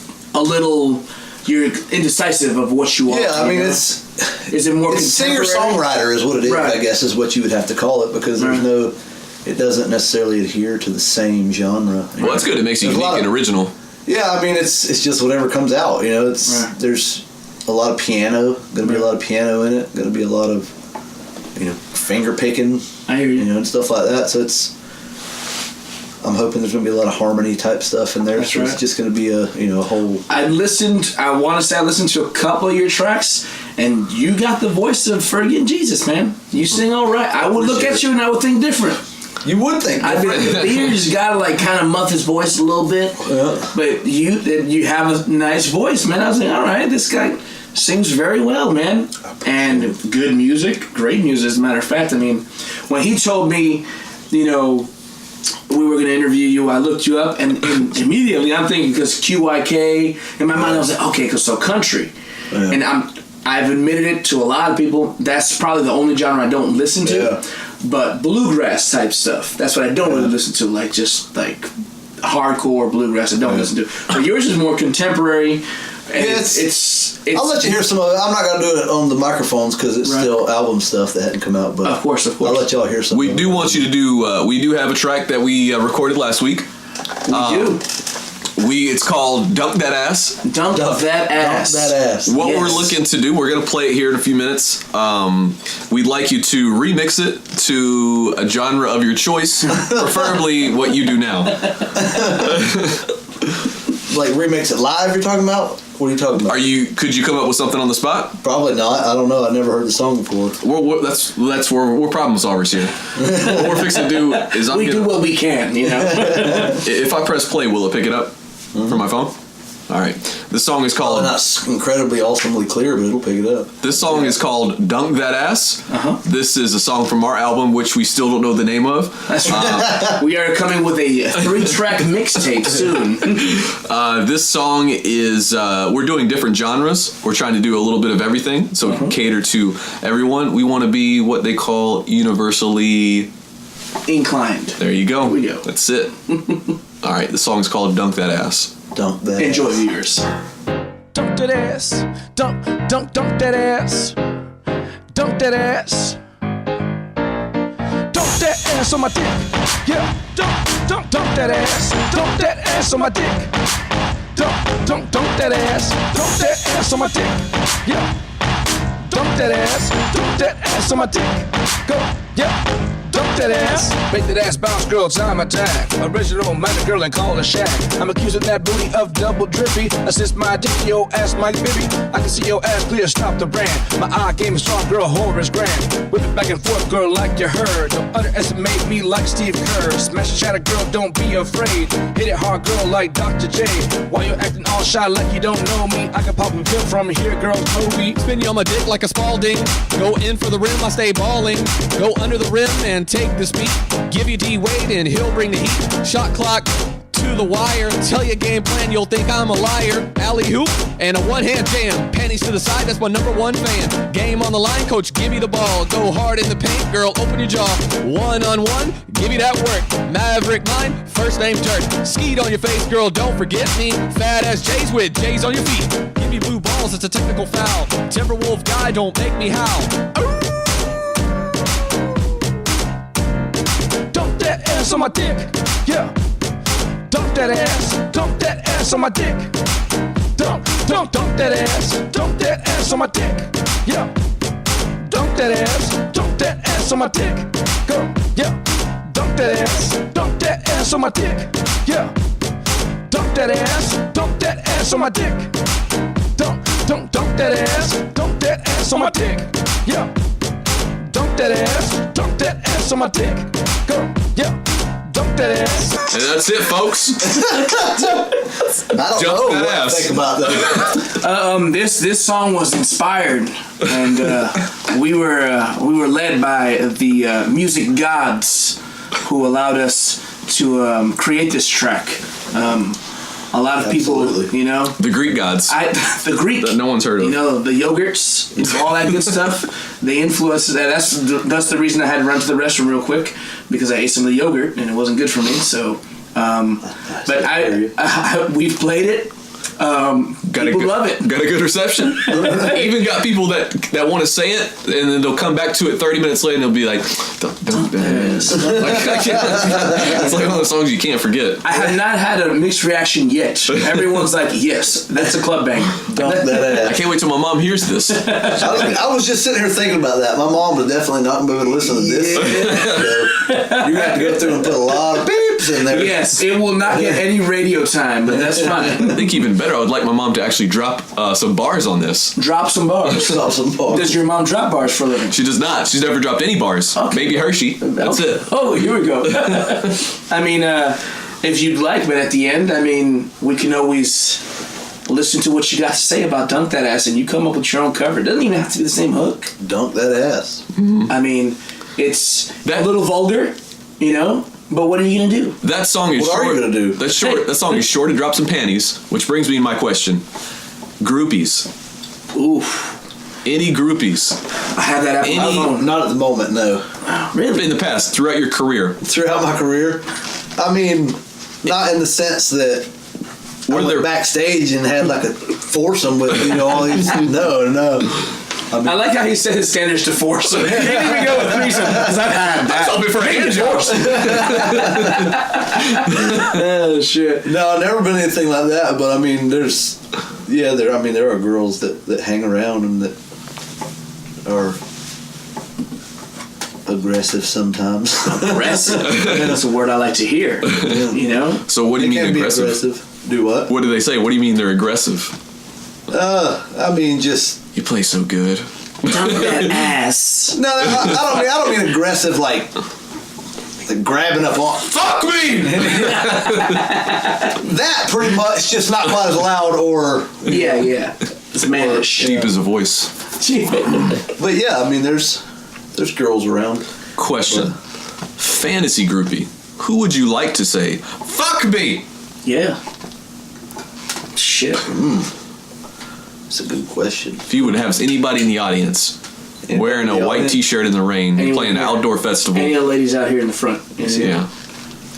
you're indecisive of what you are. Yeah, I mean, is it more singer-songwriter is what it is, I guess, is what you would have to call it, because it doesn't necessarily adhere to the same genre. Well, that's good. It makes you unique and original. Yeah, I mean, it's just whatever comes out. There's a lot of piano. Going to be a lot of piano in it. Going to be a lot of finger picking. I hear you. And stuff like that. So I'm hoping there's going to be a lot of harmony type stuff in there. That's It's just going to be a whole. I listened to a couple of your tracks, and you got the voice of Fergie and Jesus, man. You sing all right. I would look at you and I would think different. You would think. I think the beard's got to kind of muff his voice a little bit, but you have a nice voice, man. I was like, all right, this guy sings very well, man, and good music, great music. As a matter of fact, I mean, when he told me, we were going to interview you, I looked you up, and immediately I'm thinking, because QYK in my mind, I was like, okay, so country, and I've admitted it to a lot of people. That's probably the only genre I don't listen to. Yeah. But bluegrass type stuff, that's what I don't really listen to, like just like hardcore bluegrass I don't listen to. But yours is more contemporary. And it's I'll let you hear some of it. I'm not going to do it on the microphones because it's still album stuff that hadn't come out. But of course. I'll let y'all hear some. We do want you to do. We do have a track that we recorded last week. We do. It's called Dunk That Ass. Dunk That Ass. Dunk That Ass. What we're looking to do, we're going to play it here in a few minutes. We'd like you to remix it to a genre of your choice, preferably what you do now. Like remix it live you're talking about? What are you talking about? Could you come up with something on the spot? Probably not. I don't know. I've never heard the song before. That's where we're problem solvers here. What we're fixing to do is we do what we can, If I press play, will it pick it up from my phone? All right. This song is called... not incredibly awesomely clear, but it'll pick it up. This song is called Dunk That Ass. This is a song from our album, which we still don't know the name of. That's right. We are coming with a 3-track mixtape soon. This song is... we're doing different genres. We're trying to do a little bit of everything, so we can cater to everyone. We want to be what they call universally... inclined. There you go. Here we go. That's it. All right. The song is called Dunk That Ass. Dunk that Enjoy ass. viewers. Dunk that ass. Dunk that ass. Dunk that ass. Dunk that ass on my dick. Yeah. Dunk that ass. Dunk that ass on my dick. Dunk that ass. Dunk that ass on my dick. Yeah. Dunk that ass. Dunk that ass on my dick. Go. Yeah. Dunk that ass. Make that ass bounce, girl, time attack. Original minded girl and call a shack. I'm accusing that booty of double drippy. Assist my dick, yo ass, my baby. I can see your ass clear, stop the brand. My eye game is strong, girl, horror is grand. Whip it back and forth, girl, like you heard. Don't underestimate me like Steve Kerr. Smash and shatter, girl, don't be afraid. Hit it hard, girl, like Dr. J. While you're acting all shy like you don't know me, I can pop a pill from here, girl, Toby. Spin you on my dick like a Spalding. Go in for the rim, I stay balling. Go under the rim and take the speed. Give you D-Wade and he'll bring the heat. Shot clock to the wire. Tell you game plan, you'll think I'm a liar. Alley-hoop and a one-hand jam. Panties to the side, that's my #1 fan. Game on the line, coach, give me the ball. Go hard in the paint, girl, open your jaw. One-on-one, give me that work. Maverick mine, first name Dirk. Skeet on your face, girl, don't forget me. Fat ass J's with J's on your feet. Give me blue balls, it's a technical foul. Timberwolf guy, don't make me howl. ass on my dick. Yeah. Dump that ass on my dick. Dump that ass on my dick. Yeah. Dump that ass on my dick. Go, yeah. Dump that ass on my dick. Yeah. Dump that ass on my dick. Dump that ass on my dick. Yeah. Dump that ass on my dick. Go, yeah. Dump that ass. And that's it, folks. I don't know what to think about that. This song was inspired, and we were led by the music gods who allowed us to create this track. A lot of people, you know, the Greek gods. The Greek that no one's heard of. You know, the yogurts, all that good stuff. They influence that. That's the reason I had to run to the restroom real quick, because I ate some of the yogurt and it wasn't good for me. So, but we've played it. People love it. Got a good reception. Even got people that want to say it, and then they'll come back to it 30 minutes later and they'll be like, don't dance. It's like one of those songs you can't forget. I have not had a mixed reaction yet. Everyone's like, yes, that's a club banger. I can't wait till my mom hears this. I was just sitting here thinking about that. My mom would definitely not be able to listen to this. So you have to go through and put a lot of beeps in there. Yes, it will not get any radio time, but that's fine. I think even better, I would like my mom to actually drop some bars on this. Drop some bars. Does your mom drop bars for a living? She does not. She's never dropped any bars. Okay. Maybe Hershey. That's it. Oh, here we go. I mean, if you'd like, but at the end, I mean, we can always listen to what you got to say about Dunk That Ass, and you come up with your own cover. It doesn't even have to be the same hook. Dunk that ass. Mm-hmm. I mean, it's a little vulgar, you know? But what are you gonna do? That song is short. What are you gonna do? That's short. That song is short to drop some panties, which brings me to my question: groupies. Oof. Any groupies? I have that at my phone. Not at the moment, no. Really? In the past, throughout your career. Throughout my career, I mean, not in the sense that I went backstage and had like a foursome with all these. No. I like how he set his standards to foursome. He didn't even go with threesome, because I've had that. I was hoping for a hand job. Oh, shit. No, I've never been anything like that, but I mean, there are girls that hang around and that are aggressive sometimes. Aggressive? That's a word I like to hear, you know? So what do you mean aggressive? Do what? What do they say? What do you mean they're aggressive? I mean, just... You play so good. Dump that ass. No, I don't mean aggressive like grabbing up on. Fuck me! That pretty much, just not quite as loud or. Yeah. It's mannish. Deep as a voice. But yeah, I mean, there's girls around. Question: fantasy groupie. Who would you like to say "fuck me"? Yeah. Shit. That's a good question. If you would have anybody in the audience wearing a white T-shirt in the rain, playing an outdoor festival. Any of the ladies out here in the front. Yeah.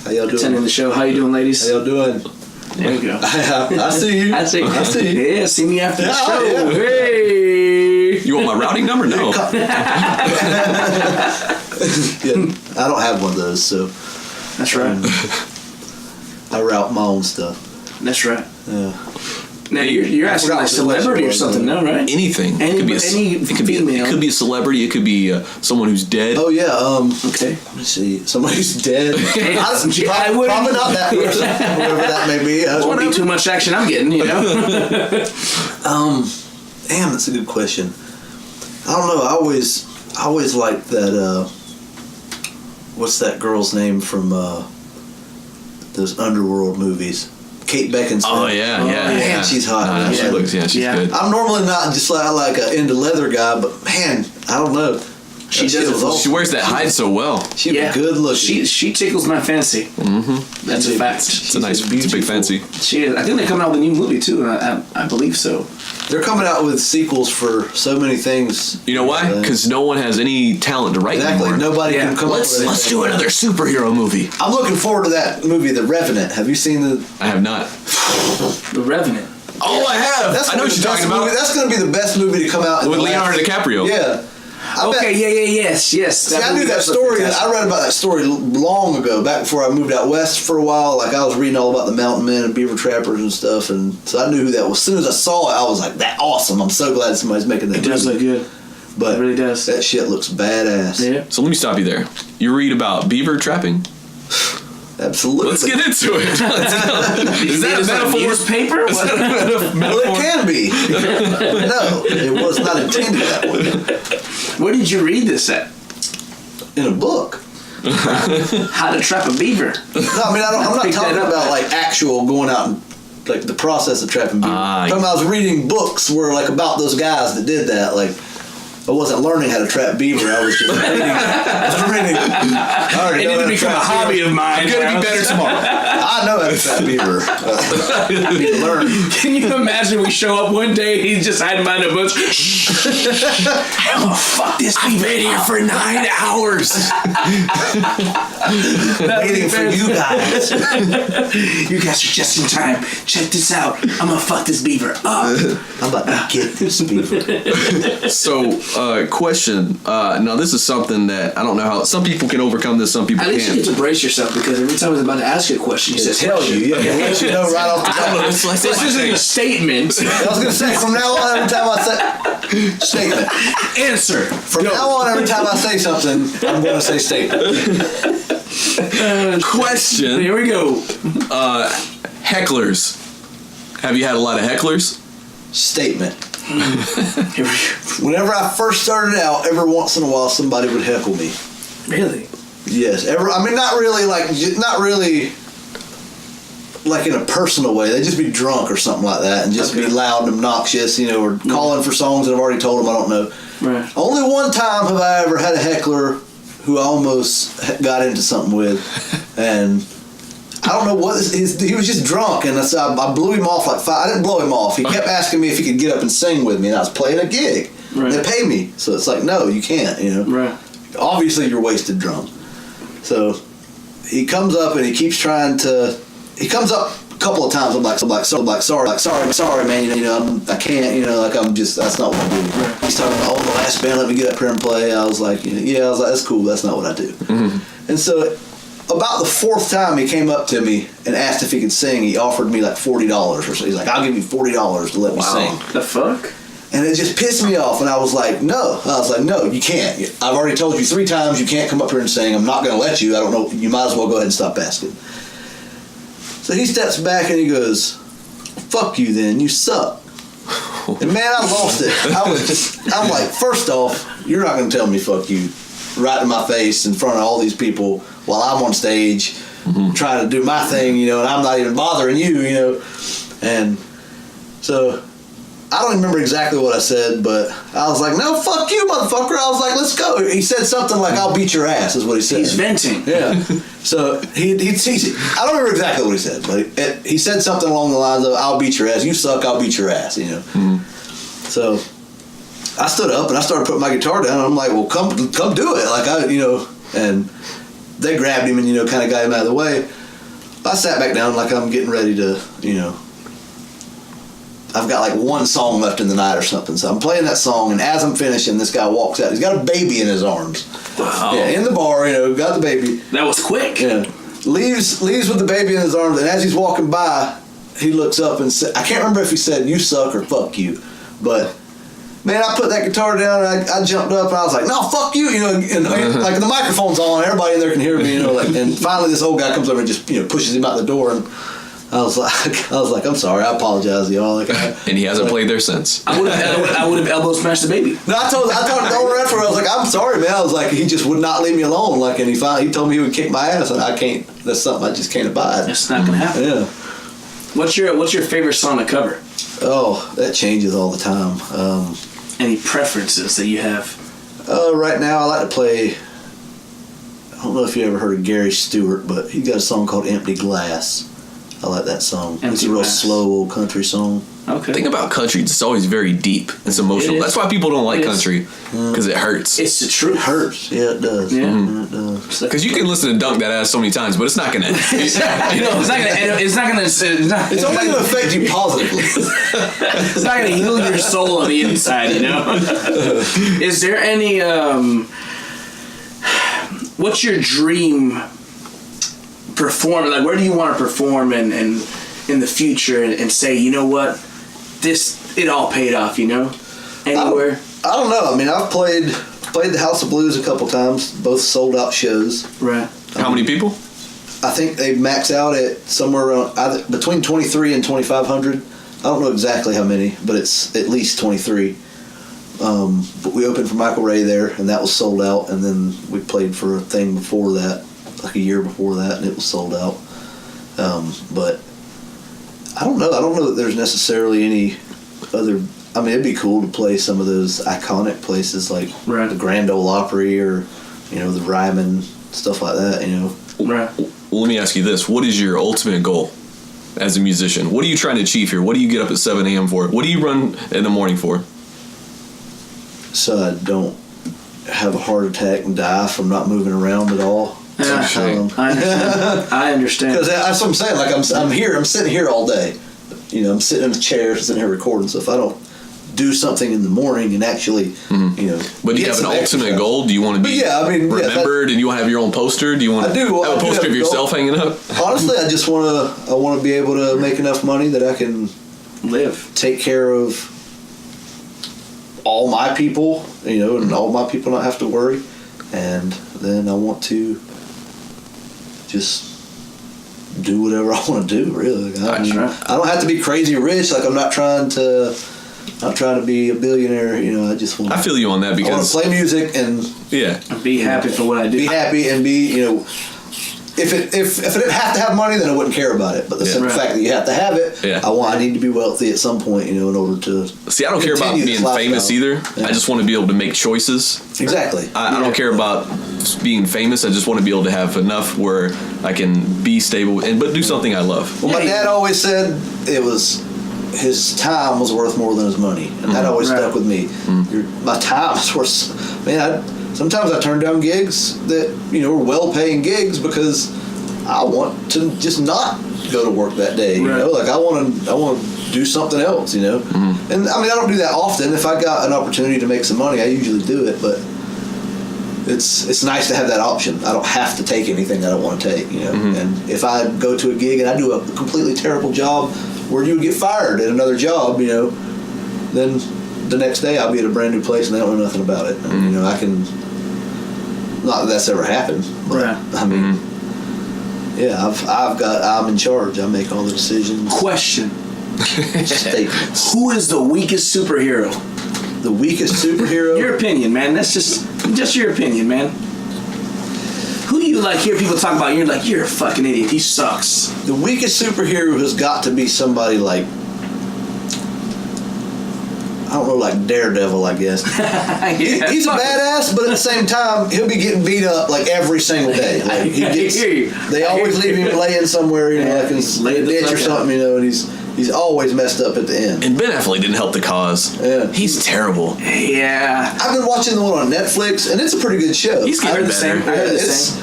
How y'all doing? Attending the show. How you doing, ladies? How y'all doing? There we go. I see you. I see you. Yeah, see me after the show. Yeah. Hey. You want my routing number? No. I don't have one of those, so. That's right. I route my own stuff. That's right. Yeah. Now you're asking like celebrity or something, no, right? Anything. It could be female. It could be a celebrity. It could be someone who's dead. Oh yeah. Okay. Let me see. Somebody who's dead. I Probably not that person. Whatever that may be. Won't be too much action I'm getting, you know. Damn, that's a good question. I don't know. I always liked that. What's that girl's name from those Underworld movies? Kate Beckinsale. Oh yeah. Man, she's hot. She's good. I'm normally not just like a into leather guy, but man, I don't know. She does. She wears that hide so well. She's good looking. She tickles my fancy. Mm-hmm. That's a fact. It's a big fancy. She is. I think they're coming out with a new movie too. I believe so. They're coming out with sequels for so many things. You know why? Because no one has any talent to write anymore. Nobody can come up with anything. Let's do another superhero movie. I'm looking forward to that movie, The Revenant. Have you seen the? I have not. The Revenant. Oh, I have. I know what you're talking about. That's going to be the best movie to come out with Leonardo DiCaprio. Yeah. Yes. See, I knew that story. I read about that story long ago, back before I moved out west for a while. Like, I was reading all about the mountain men and beaver trappers and stuff, and so I knew who that was. As soon as I saw it, I was like, "That awesome! I'm so glad somebody's making that." It does look good. But it really does. That shit looks badass. Yeah. So let me stop you there. You read about beaver trapping? Absolutely. Let's get into it. Is that a metaphor? Newspaper? Well, it can be. No, it was not intended that way. Where did you read this at? In a book. How to trap a beaver. No, I mean, I'm not talking about like actual going out and like the process of trapping beaver. I'm talking about I was reading books where like about those guys that did that. Like, I wasn't learning how to trap beaver. I was just reading. It didn't become a hobby of mine. I'm going to be better tomorrow. I know how to trap beaver. I need to learn. Can you imagine we show up one day, he's just hiding behind a bush. I'm gonna fuck this beaver. I've been here for 9 hours. Waiting for you guys. You guys are just in time. Check this out. I'm gonna fuck this beaver up. I'm about to get this beaver. So, question. Now, this is something that I don't know how some people can overcome this, some people At least can't. you get to brace yourself, because every time I was about to ask you a question, you said, Tell you. Yeah, let you know right off the top. This isn't a statement. I was going to say, from now on, every time I say statement. Answer. From now on, every time I say something, I'm going to say statement. Question. Here we go. Hecklers. Have you had a lot of hecklers? Statement. Whenever I first started out, every once in a while, somebody would heckle me. Really? Yes. I mean, not really like in a personal way. They'd just be drunk or something like that and just be loud and obnoxious, or calling for songs that I've already told them I don't know. Right. Only one time have I ever had a heckler who I almost got into something with, and I don't know what he was just drunk, and I blew him off like 5. I didn't blow him off. He kept asking me if he could get up and sing with me, and I was playing a gig. Right. They pay me, so it's like, no, you can't. Right. Obviously, you're wasted drunk. So he comes up and he keeps trying to. He comes up a couple of times. I'm like, sorry, man. I can't. That's not what I do. Right. He's talking about, the last band let me get up here and play. I was like, that's cool. That's not what I do. Mm-hmm. And so, about the 4th time he came up to me and asked if he could sing, he offered me like $40 or so. He's like, I'll give you $40 to let me sing. The fuck? And it just pissed me off, and I was like, no. I was like, no, you can't. I've already told you 3 times you can't come up here and sing. I'm not going to let you. I don't know. You might as well go ahead and stop asking. So he steps back and he goes, fuck you then. You suck. And man, I lost it. I'm like, first off, you're not going to tell me fuck you right in my face in front of all these people while I'm on stage trying to do my thing, and I'm not even bothering you, And so I don't remember exactly what I said, but I was like, no, fuck you, motherfucker. I was like, let's go. He said something like, I'll beat your ass, is what he said. He's venting. Yeah. So he I don't remember exactly what he said, but he said something along the lines of, I'll beat your ass. You suck, I'll beat your ass, So I stood up and I started putting my guitar down, and I'm like, well, come do it. Like, and they grabbed him and, kind of got him out of the way. I sat back down like I'm getting ready to, I've got like one song left in the night or something. So I'm playing that song, and as I'm finishing, this guy walks out. He's got a baby in his arms. Wow. Yeah, in the bar, got the baby. That was quick. Yeah. Leaves with the baby in his arms, and as he's walking by, he looks up and said, I can't remember if he said, you suck or fuck you, but man, I put that guitar down and I jumped up and I was like, no, fuck you, and like the microphone's on, everybody in there can hear me, and finally this old guy comes over and just, pushes him out the door, and I was like, I'm sorry, I apologize, y'all. And he hasn't played there since. I would have elbow smashed the baby. No, I told the owner after, I was like, I'm sorry, man. I was like, he just would not leave me alone. Like, and he told me he would kick my ass, and I can't. That's something I just can't abide. That's not gonna happen. Yeah. What's your favorite song to cover? Oh, that changes all the time. Any preferences that you have? Right now, I like to play. I don't know if you ever heard of Gary Stewart, but he got a song called "Empty Glass." I like that song. It's a real slow old country song. Okay. The thing about country, it's always very deep. It's emotional. It is. That's why people don't like It is. country, because it hurts. It's the truth. It hurts. Yeah, it does. Yeah. It does. Because you can listen to Dunk That Ass so many times, but it's not gonna. It's not gonna. It's only going to affect you positively. It's not gonna heal your soul on the inside. You know. Is there any? What's your dream perform? Like, where do you want to perform in the future and say, you know what, it all paid off. You know, anywhere. I don't know. I mean, I've played the House of Blues a couple times, both sold out shows. Right. How many people? I think they max out at somewhere around between 23 and 2,500. I don't know exactly how many, but it's at least 23. But we opened for Michael Ray there, and that was sold out. And then we played for a thing before that, like a year before that, and it was sold out. But I don't know. I don't know that there's necessarily any other. I mean, it'd be cool to play some of those iconic places like Right. the Grand Ole Opry or, the Ryman, stuff like that. Right. Well, let me ask you this: what is your ultimate goal as a musician? What are you trying to achieve here? What do you get up at 7 a.m. for? What do you run in the morning for? So I don't have a heart attack and die from not moving around at all. Yeah, I understand. Because that's what I'm saying. Like I'm here. I'm sitting here all day. I'm sitting in a chair, sitting here recording. So if I don't do something in the morning and actually, But do you have an ultimate exercise. goal? Do you want to be remembered? And you want to have your own poster? Do you want to have a poster of yourself hanging up? Honestly, I just want to be able to make enough money that I can live, take care of all my people, and all my people not have to worry. And then I want to just do whatever I want to do, really. I don't have to be crazy rich. Like, I'm not trying to be a billionaire. I just want. I feel you on that, because I want to play music and be happy for what I do. Be happy and be If I didn't have to have money, then I wouldn't care about it. But the simple fact that you have to have it, I need to be wealthy at some point, in order to. See, I don't care about being famous either. Yeah. I just want to be able to make choices. Exactly. I don't care about being famous. I just want to be able to have enough where I can be stable but do something I love. Well, my dad always said his time was worth more than his money, and that always stuck with me. My time is worth. Sometimes I turn down gigs that are well-paying gigs because I want to just not go to work that day. Like I want to do something else. And I mean, I don't do that often. If I got an opportunity to make some money, I usually do it. But it's nice to have that option. I don't have to take anything that I want to take. And if I go to a gig and I do a completely terrible job, where you would get fired at another job, then the next day I'll be at a brand new place and they don't know nothing about it. And, I can. Not that that's ever happened, but I mean, I'm in charge. I make all the decisions. Question. Who is the weakest superhero? The weakest superhero? Your opinion, man. That's just your opinion, man. Who do you hear people talk about? You're like, you're a fucking idiot. He sucks. The weakest superhero has got to be somebody like, I don't know, like Daredevil, I guess. He's a badass, but at the same time, he'll be getting beat up every single day. They always leave him laying somewhere, like in a ditch or something, and he's always messed up at the end. And Ben Affleck didn't help the cause. Yeah. He's terrible. Yeah. I've been watching the one on Netflix, and it's a pretty good show. He's getting better. I heard the same.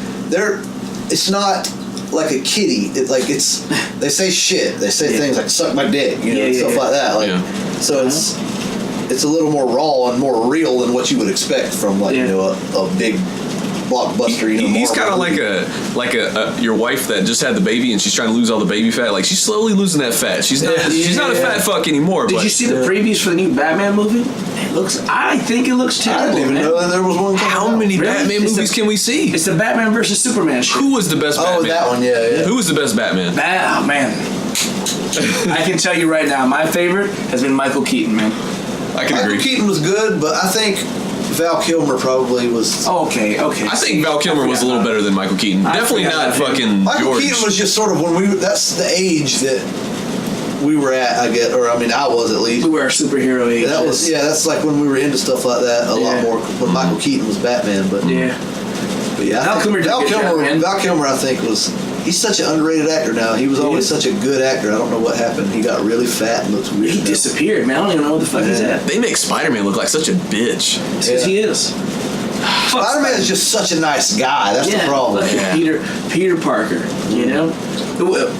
It's not like a kitty. They say shit. They say things like "suck my dick," stuff like that. So it's a little more raw and more real than what you would expect from a big blockbuster. He's kind of like your wife that just had the baby and she's trying to lose all the baby fat. Like, she's slowly losing that fat. She's not a fat fuck anymore. Did you see the previews for the new Batman movie? I think it looks terrible. I didn't even know that there was one. How many Batman movies can we see? It's the Batman versus Superman shit. Who was the best Batman? Oh, that one, yeah. Who was the best Batman? Oh, man. I can tell you right now, my favorite has been Michael Keaton, man. I can agree. Michael Keaton was good, but I think Val Kilmer probably was. Okay. I think Val Kilmer was a little better than Michael Keaton. Definitely not fucking Michael George. Keaton was just sort of that's the age that we were at, I guess, or I mean, I was at least. We were our superhero age. That's like when we were into stuff like that a lot more. When Michael Keaton was Batman, but Val Kilmer, Val Kilmer, I think was He's such an underrated actor now. He was always such a good actor. I don't know what happened. He got really fat and looks weird. He disappeared, man. I don't even know what the fuck he's at. They make Spider-Man look like such a bitch. Because he is. Spider-Man is just such a nice guy. That's the problem. Peter Parker, you know?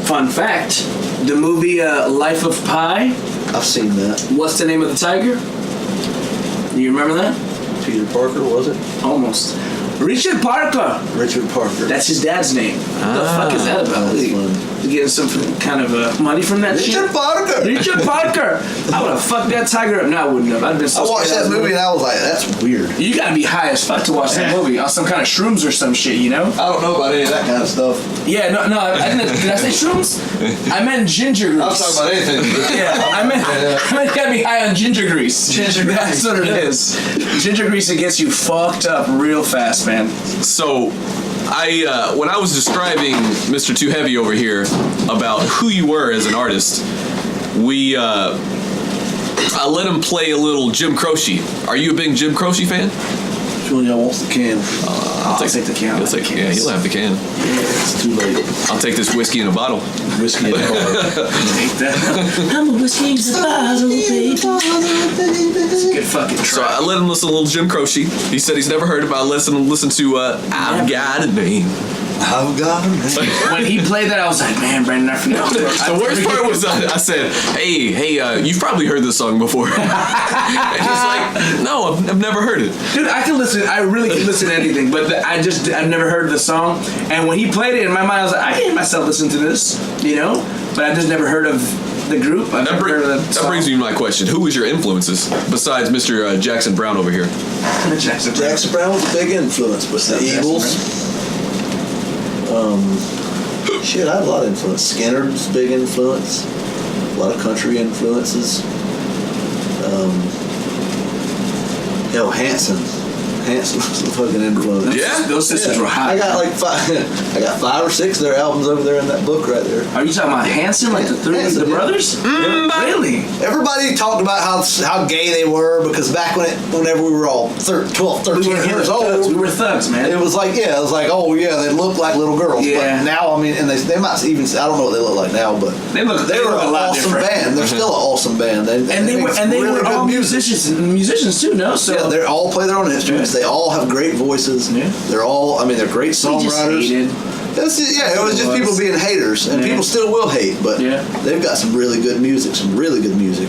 Fun fact, the movie Life of Pi. I've seen that. What's the name of the tiger? Do you remember that? Peter Parker, was it? Almost. Richard Parker. Richard Parker. That's his dad's name. What the fuck is that about? That's funny. You getting some kind of money from that shit? Richard Parker. Richard Parker. I would have fucked that tiger up. No, I wouldn't have. I'd been so I watched scared that movie and I was like, that's weird. You gotta be high as fuck to watch that movie. On some kind of shrooms or some shit, you know? I don't know about any of that kind of stuff. Yeah, no, I didn't. Did I say shrooms? I meant ginger grease. I was talking about anything. Yeah, I meant you gotta be high on ginger grease. Ginger grease. That's what it is. Ginger grease, it gets you fucked up real fast, man. So, when I was describing Mr. 2Heavy over here about who you were as an artist, I let him play a little Jim Croce. Are you a big Jim Croce fan? Which one y'all wants the can? I'll take the can. He'll have the can. It's too late. I'll take this whiskey in a bottle. Whiskey in a bottle. Take that. I'm a whiskey in a bottle, baby. It's a good fucking track. So I let him listen to a little Jim Croce. He said he's never heard it, but I let him listen to I've Got a Name. I've got him. When he played that, I was like, man, Brandon, I forgot. The worst part was I said, hey, you've probably heard this song before. And he's like, no, I've never heard it. Dude, I can listen. I really can listen to anything, but I've never heard the song. And when he played it in my mind, I was like, I can't myself listen to this, you know. But I just never heard of the group. That brings me to my question: who was your influences besides Mr. Jackson Brown over here? Jackson Brown was a big influence with the Eagles. Shit, I had a lot of influence. Skinner was a big influence. A lot of country influences. Hanson. Hanson was a fucking influence. Yeah, those sisters were hot. I got like five or six of their albums over there in that book right there. Are you talking about Hanson, like the brothers? Really? Everybody talked about how gay they were because back whenever we were all 12, 13 years old, we were thugs, man. It was like, oh yeah, they looked like little girls. Yeah. But now, I mean, and they might even, I don't know what they look like now, but they were an awesome band. They're still an awesome band. They were all musicians too, no? So yeah, they all play their own instruments. They all have great voices. Yeah. They're great songwriters. It was just people being haters, and people still will hate, but they've got some really good music.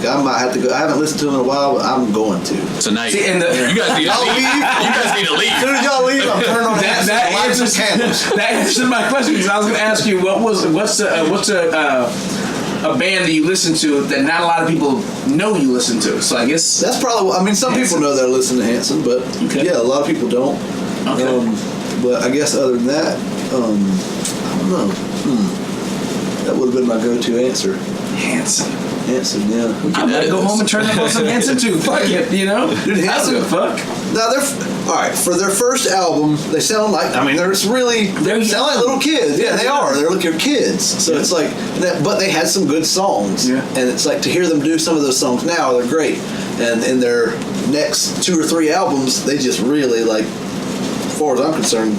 I might have to go. I haven't listened to them in a while, but I'm going to tonight. See, you guys need to leave. You guys need to leave. As soon as y'all leave, I'm turning on that answers candles. That answers my question because I was going to ask you what's a band that you listen to that not a lot of people know you listen to. So I guess that's probably. I mean, some people know they're listening to Hanson, but a lot of people don't. Okay. But I guess other than that, I don't know. That would have been my go-to answer. Hanson, yeah. I'm gonna go home and turn up on some Hanson too. Fuck it, you know. Dude, Hanson, fuck. Now they're all right for their first album. They sound like they sound like little kids. Yeah, they are. They're like your kids. So it's like, but they had some good songs. Yeah. And it's like to hear them do some of those songs now, they're great. And in their next 2 or 3 albums, they just really as far as I'm concerned,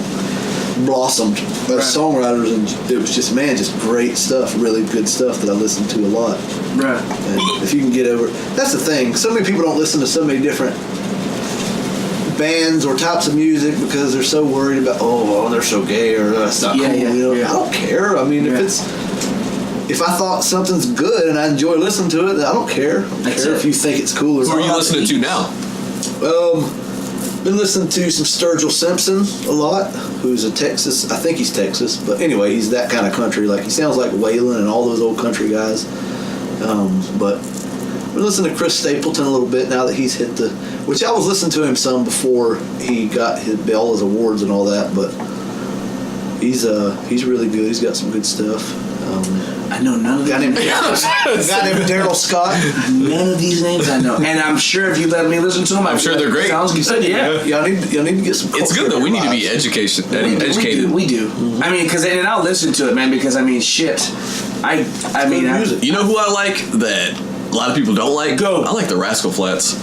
blossomed as songwriters, and it was just great stuff, really good stuff that I listened to a lot. Right. And if you can get over, that's the thing. So many people don't listen to so many different bands or types of music because they're so worried about they're so gay or that's not cool. I don't care. I mean, if I thought something's good and I enjoy listening to it, I don't care. I don't care if you think it's cool or not. Who are you listening to now? Been listening to some Sturgill Simpson a lot, who's a Texas, I think he's Texas, but anyway, he's that kind of country. Like, he sounds like Waylon and all those old country guys. But we're listening to Chris Stapleton a little bit now that he's hit which I was listening to him some before he got all his awards and all that, but he's really good. He's got some good stuff. I know none of these names. A guy named Daryl Scott. None of these names I know. And I'm sure if you let me listen to them, I'm sure they're great. Sounds good. Yeah. Y'all need to get some. It's good though. We need to be educated. We do. Mm-hmm. I mean, and I'll listen to it, man, because I mean, shit. I mean, you know who I like that a lot of people don't like? I like the Rascal Flatts.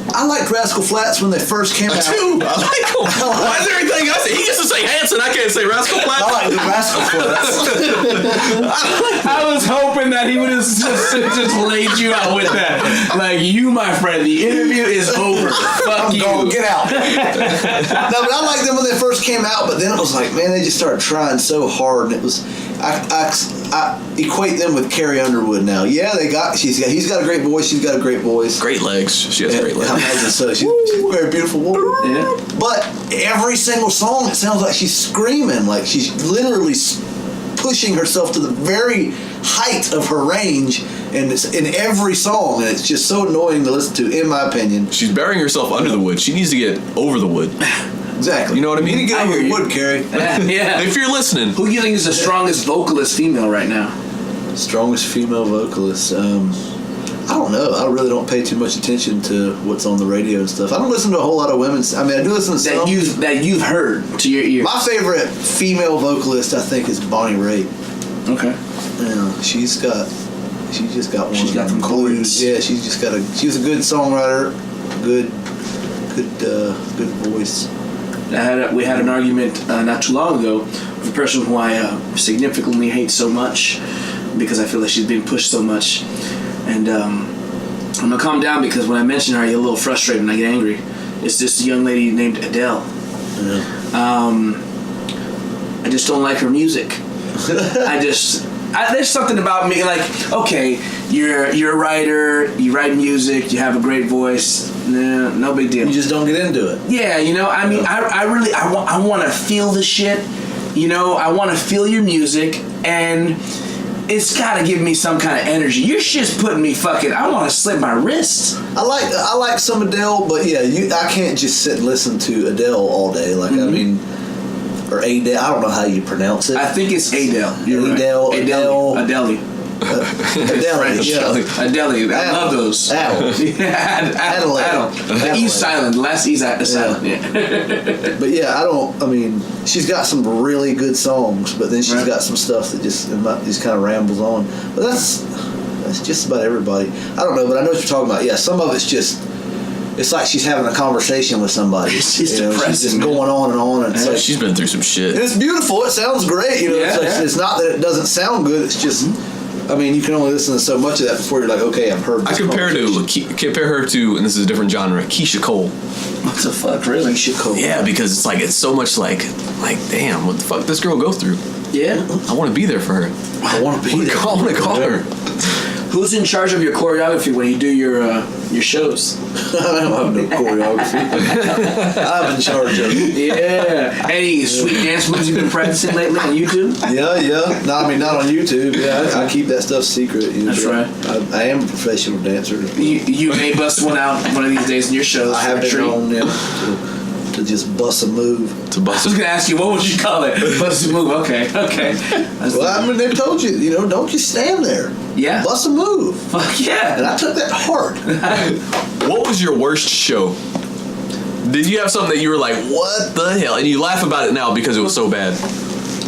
I liked Rascal Flatts when they first came out. I like them. Why is everything I say? He gets to say Hanson. dancing. I can't say rascal flatts. I like the rascal flats. I was hoping that he would have just laid you out with that. Like, you, my friend, the interview is over. Fuck you. Going, get out. No, but I liked them when they first came out, but then it was like, man, they just started trying so hard, and it was, I equate them with Carrie Underwood now. Yeah, he's got a great voice, she's got a great voice. Great legs. She has great legs. I imagine so. She's a very beautiful woman. Yeah. But every single song, it sounds like she's screaming, like she's literally pushing herself to the very height of her range, and it's in every song, and it's just so annoying to listen to, in my opinion. She's burying herself under the wood. She needs to get over the wood. Exactly. You know what I mean? You need to get over the wood, Carrie. Yeah. If you're listening. Who do you think is the strongest vocalist female right now? Strongest female vocalist. I don't know. I really don't pay too much attention to what's on the radio and stuff. I don't listen to a whole lot of women's. I mean, I do listen to some. That you've heard to your ear. My favorite female vocalist, I think, is Bonnie Raitt. Okay. Yeah, she just got one. She's got them chords. Yeah, she's a good songwriter, good voice. We had an argument not too long ago with a person who I significantly hate so much because I feel like she's being pushed so much. And I'm gonna calm down because when I mention her, I get a little frustrated and I get angry. It's just a young lady named Adele. Yeah. I just don't like her music. There's something about me, like, okay, you're a writer, you write music, you have a great voice, no big deal. You just don't get into it. Yeah, I mean, I want to feel the shit, I want to feel your music, and it's got to give me some kind of energy. You're just putting me I want to slit my wrists. I like some Adele, but yeah, I can't just sit and listen to Adele all day. Like, I mean, or Adele, I don't know how you pronounce it. I think it's Adele. Adele. Adele. Yeah. Adele. I love those. Adele. Adele. The E silent. The last E's silent. Yeah. But yeah, she's got some really good songs, but then she's got some stuff that just kind of rambles on. But that's just about everybody. I don't know, but I know what you're talking about. Yeah, some of it's just, it's like she's having a conversation with somebody. She's depressing. She's just going on and on. And it's like, she's been through some shit. And it's beautiful. It sounds great. It's not that it doesn't sound good. It's just, I mean, you can only listen to so much of that before you're like, okay, I've heard this. I compare her to, and this is a different genre, Keisha Cole. What the fuck, really? Keisha Cole. Yeah, because it's so much like, damn, what the fuck this girl go through? Yeah. I want to be there for her. I want to be there. I want to call her. Who's in charge of your choreography when you do your shows? I don't have no choreography. I'm in charge of it. Yeah. Any sweet dance moves you've been practicing lately on YouTube? Yeah. No, I mean, not on YouTube. Yeah, I keep that stuff secret. That's right. I am a professional dancer. You may bust one out one of these days in your shows. I have been known to just bust a move. I was going to ask you, what would you call it? Bust a move. Okay. Well, I mean, they told you, don't just stand there. Yeah. Bust a move. Fuck yeah. And I took that hard. What was your worst show? Did you have something that you were like, what the hell? And you laugh about it now because it was so bad.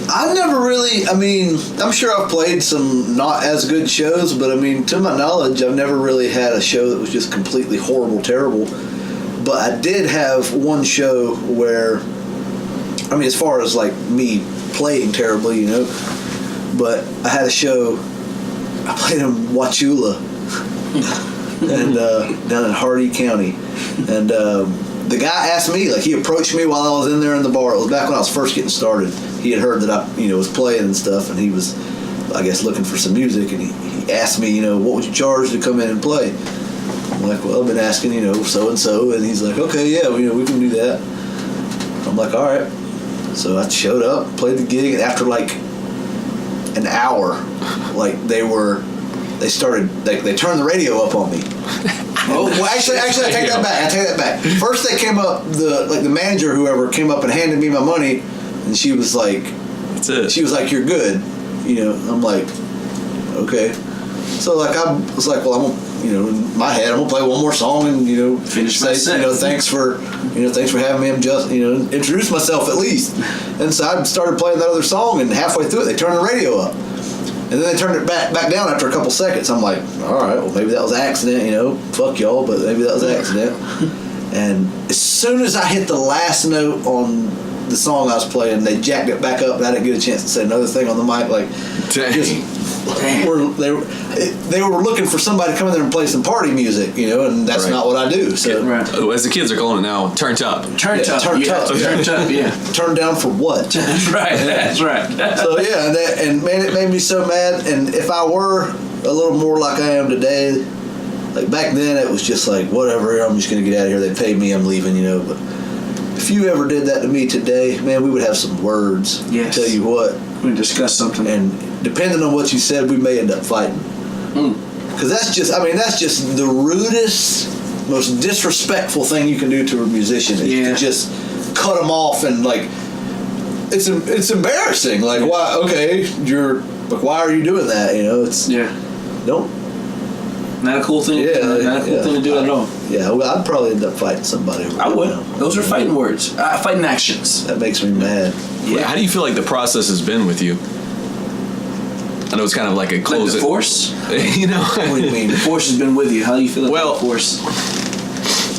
I never really, I'm sure I've played some not as good shows, but to my knowledge, I've never really had a show that was just completely horrible, terrible. But I did have one show where, as far as like me playing terribly, but I had a show, I played in Wauchula and down in Hardy County, and the guy asked me, like, he approached me while I was in there in the bar. It was back when I was first getting started. He had heard that I was playing and stuff, and he was, I guess, looking for some music, and he asked me, what would you charge to come in and play? I'm like, well, I've been asking, so-and-so, and he's like, okay, yeah, we can do that. I'm like, all right. So I showed up, played the gig, and after like an hour, like they turned the radio up on me. Actually, I take that back. First they came up, the manager, whoever, came up and handed me my money, and she was like, that's it. She was like, you're good. I'm like, okay. So like I was like, well, I'm gonna, in my head, I'm gonna play one more song and finish my set. Thanks for having me. I'm just introduce myself at least. And so I started playing that other song, and halfway through it, they turned the radio up, and then they turned it back down after a couple seconds. I'm like, all right, well maybe that was an accident. Fuck y'all, but maybe that was an accident. And as soon as I hit the last note on the song I was playing, they jacked it back up, and I didn't get a chance to say another thing on the mic. Like, they were looking for somebody to come in there and play some party music, you know, and that's not what I do. So, as the kids are calling it now, turned up. Turned up, yeah. Turned down for what? That's right. So yeah, and man, it made me so mad. And if I were a little more like I am today, like back then, it was just like, whatever, I'm just gonna get out of here. They paid me, I'm leaving, you know. But if you ever did that to me today, man, we would have some words. Yes. Tell you what. We discuss something, and depending on what you said, we may end up fighting. Because that's just the rudest, most disrespectful thing you can do to a musician is to just cut them off, and like it's embarrassing. Like, why? Okay, why are you doing that? You know, it's not a cool thing. Not a cool thing to do at all. Yeah, well, I'd probably end up fighting somebody. I would. Those are fighting words. Fighting actions. That makes me mad. Yeah. How do you feel like the process has been with you? I know it's kind of like a close. Like the force? You know, what do you mean? The force has been with you. How do you feel about the force?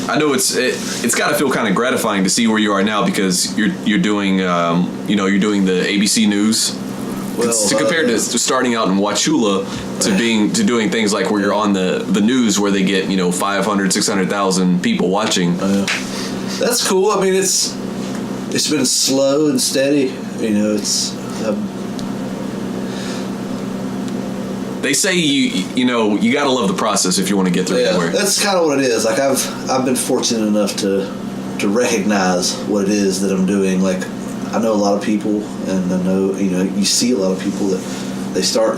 I know it's got to feel kind of gratifying to see where you are now, because you're doing you're doing the ABC News. Well, to compare to starting out in Wauchula to doing things like where you're on the news where they get 500, 600,000 people watching. That's cool. I mean, it's been slow and steady. You know, it's. They say you got to love the process if you want to get through anywhere. That's kind of what it is. Like I've been fortunate enough to recognize what it is that I'm doing. Like, I know a lot of people, and I know you see a lot of people that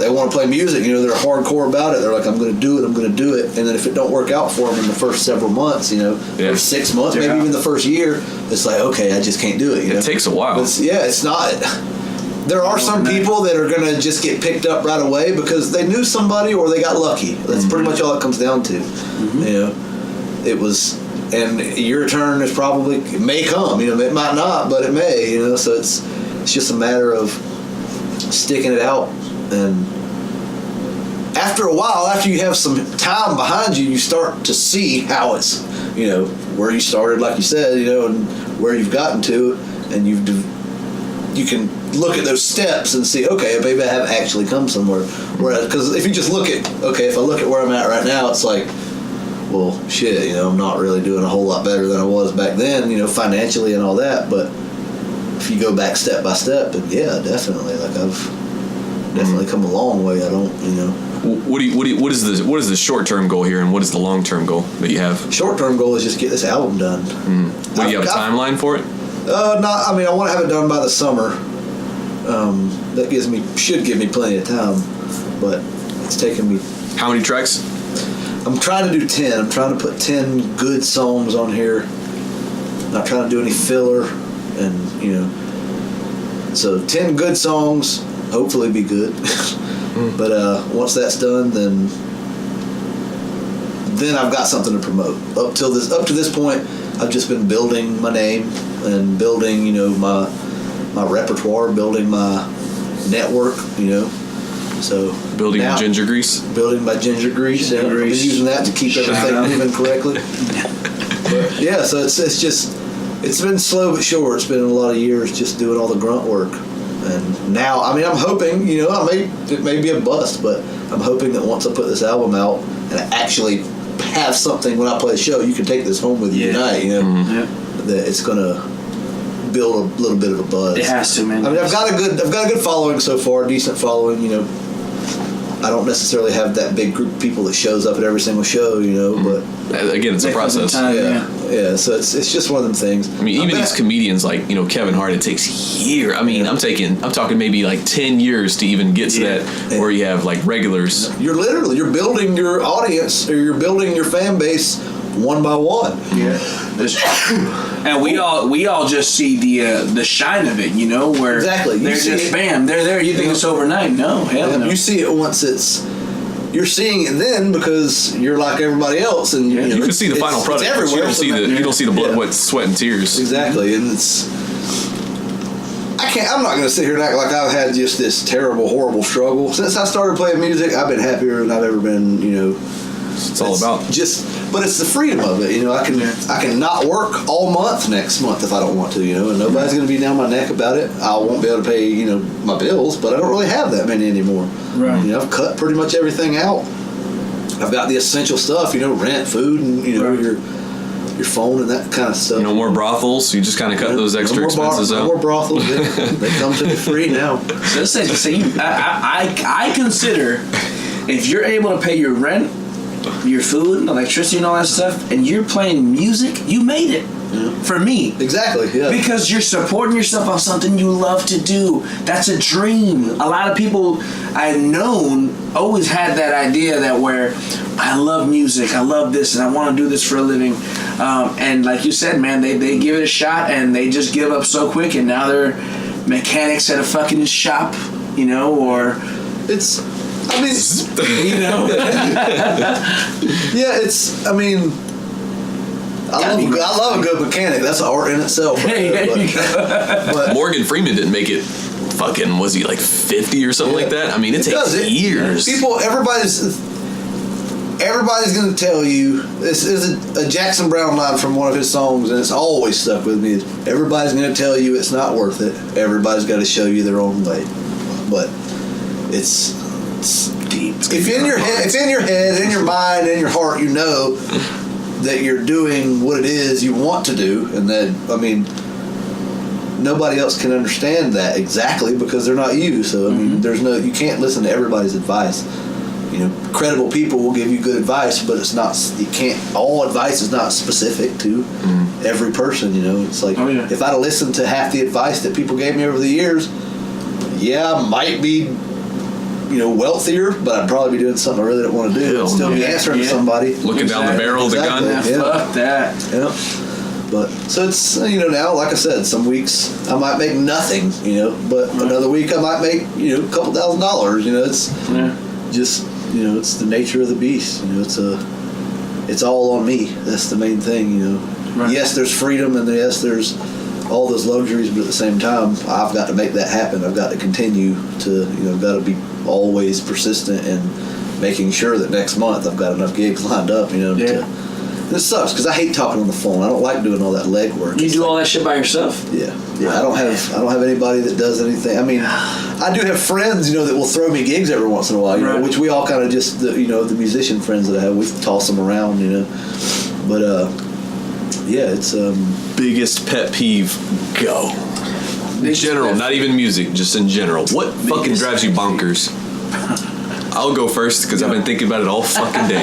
they want to play music. You know, they're hardcore about it. They're like, I'm going to do it. And then if it don't work out for them in the first several months, or 6 months, maybe even the first year, it's like, okay, I just can't do it. It takes a while. It's not. There are some people that are going to just get picked up right away because they knew somebody or they got lucky. That's pretty much all it comes down to. You know, it was, and your turn is probably, it may come. It might not, but it may. So it's just a matter of sticking it out. And after a while, after you have some time behind you, you start to see how it's, where you started, like you said, and where you've gotten to, and you can look at those steps and see, okay, maybe I have actually come somewhere. Whereas, because if you just look at, if I look at where I'm at right now, it's like, well, shit, I'm not really doing a whole lot better than I was back then, financially and all that. But if you go back step by step, and definitely, like I've definitely come a long way. I don't, What is the short term goal here, and what is the long term goal that you have? Short term goal is just get this album done. Do you have a timeline for it? I want to have it done by the summer. That should give me plenty of time, but it's taken me. How many tracks? I'm trying to do 10. I'm trying to put 10 good songs on here. I'm not trying to do any filler, and so 10 good songs. Hopefully, be good. But once that's done, then I've got something to promote. Up to this point, I've just been building my name and building, my repertoire, building my network, So building now, ginger grease. Building my ginger grease. I've been using that to keep everything moving correctly. But so it's been slow but sure. It's been a lot of years just doing all the grunt work. And now, I'm hoping, it may be a bust, but I'm hoping that once I put this album out and I actually have something when I play a show, you can take this home with you tonight, that it's going to build a little bit of a buzz. It has to, man. I've got a good following so far, decent following, I don't necessarily have that big group of people that shows up at every single show, but again, it's a process. Yeah. So it's just one of them things. Even these comedians like Kevin Hart, it takes years. I'm talking maybe like 10 years to even get to that where you have like regulars. You're building your audience, or you're building your fan base one by one. Yeah, that's true. And we all just see the shine of it, where exactly they're just bam, they're there. You think it's overnight? No, hell no. You see it once you're seeing it then because you're like everybody else, and you can see the final product. Everywhere. You don't see the blood, sweat, and tears. Exactly, and I'm not going to sit here and act like I've had just this terrible, horrible struggle. Since I started playing music, I've been happier than I've ever been. It's all about. But it's the freedom of it, you know. I can not work all month next month if I don't want to, you know, and nobody's going to be down my neck about it. I won't be able to pay, you know, my bills, but I don't really have that many anymore. Right. You know, I've cut pretty much everything out. I've got the essential stuff, you know, rent, food, and you know your phone and that kind of stuff. No more brothels. You just kind of cut those extra expenses out. No more brothels. They come to me free now. So I consider if you're able to pay your rent, your food, electricity, and all that stuff, and you're playing music, you made it. Yeah. For me. Exactly, yeah. Because you're supporting yourself on something you love to do. That's a dream. A lot of people I've known always had that idea that where I love music, I love this, and I want to do this for a living. And like you said, man, they give it a shot, and they just give up so quick, and now they're mechanics at a fucking shop, you know, or... I mean, you know, yeah, I love a good mechanic. That's an art in itself. But Morgan Freeman didn't make it fucking, was he like 50 or something like that? I mean, it takes years. Everybody's going to tell you, this is a Jackson Browne line from one of his songs, and it's always stuck with me. Everybody's going to tell you it's not worth it. Everybody's got to show you their own way. But it's deep. If in your head, in your mind, in your heart, you know that you're doing what it is you want to do, and that, I mean, nobody else can understand that exactly because they're not you. So I mean, you can't listen to everybody's advice. You know, credible people will give you good advice, but it's not. All advice is not specific to every person. You know, it's like if I'd have listened to half the advice that people gave me over the years, I might be, you know, wealthier, but I'd probably be doing something I really don't want to do. I'd still be answering to somebody. Looking down the barrel of the gun. Fuck that. Yeah. But, so it's, you know, now, like I said, some weeks I might make nothing, you know, but another week I might make, you know, a couple $1,000, you know, it's just, you know, it's the nature of the beast, you know, it's all on me. That's the main thing, you know. Right. Yes, there's freedom, and yes, there's all those luxuries, but at the same time, I've got to make that happen. I've got to continue to, you know, got to be always persistent in making sure that next month I've got enough gigs lined up, you know. This sucks because I hate talking on the phone. I don't like doing all that legwork. You do all that shit by yourself? Yeah. I don't have anybody that does anything. I mean, I do have friends, you know, that will throw me gigs every once in a while, you know, which we all kind of just, you know, the musician friends that I have, we toss them around, you know. But it's biggest pet peeve, go. In general, not even music, just in general. What fucking drives you bonkers? I'll go first because I've been thinking about it all fucking day.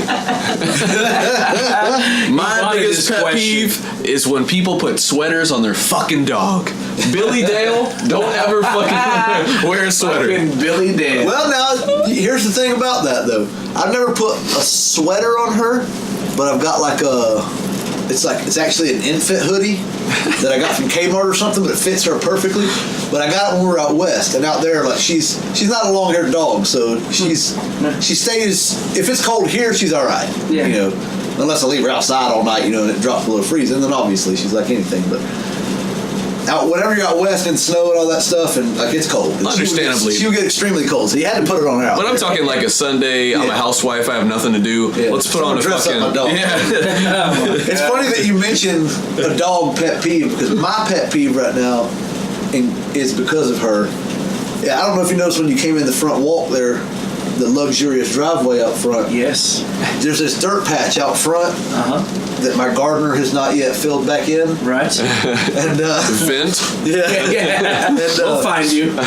My biggest pet peeve is when people put sweaters on their fucking dog. BillDale, don't ever fucking wear a sweater. Fucking BillDale. Well, now, here's the thing about that, though. I've never put a sweater on her, but I've got like it's actually an infant hoodie that I got from Kmart or something, but it fits her perfectly. But I got it when we were out west, and out there, like she's not a long-haired dog, so she stays. If it's cold here, she's all right. Yeah. You know, unless I leave her outside all night, you know, and it drops below freeze, and then obviously she's like anything. But whenever you're out west in snow and all that stuff, and like it's cold. Understandably, she would get extremely cold, so you had to put it on her out. But I'm talking like a Sunday. I'm a housewife. I have nothing to do. Yeah. Let's put on a dress fucking. Up my dog. Yeah. It's funny that you mentioned a dog pet peeve because my pet peeve right now is because of her. Yeah, I don't know if you noticed when you came in the front walk there, the luxurious driveway out front. Yes. There's this dirt patch out front that my gardener has not yet filled back in. Right. And vent. Yeah. And, we'll find you.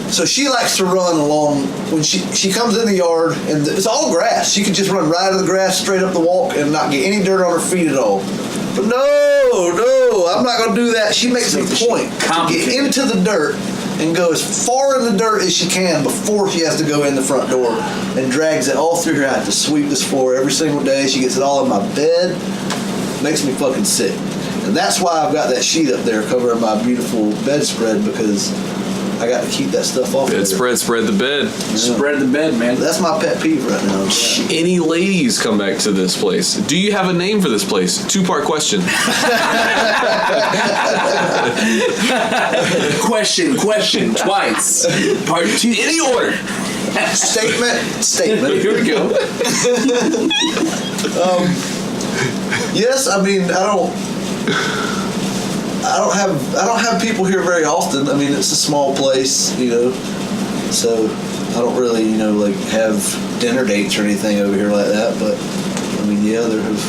So she likes to run along when she comes in the yard, and it's all grass. She could just run right out of the grass straight up the walk and not get any dirt on her feet at all. But no, I'm not going to do that. She makes a point to get into the dirt and go as far in the dirt as she can before she has to go in the front door, and drags it all through her. I have to sweep this floor every single day. She gets it all in my bed. Makes me fucking sick. And that's why I've got that sheet up there covering my beautiful bedspread, because I got to keep that stuff off. Bedspread, spread the bed. Yeah. Spread the bed, man. That's my pet peeve right now. Any ladies come back to this place? Do you have a name for this place? 2-part question. Question, twice. Part 2. Any order. Statement. Here we go. Yes, I mean I don't have people here very often. I mean it's a small place, so I don't really like have dinner dates or anything over here like that. But I mean there have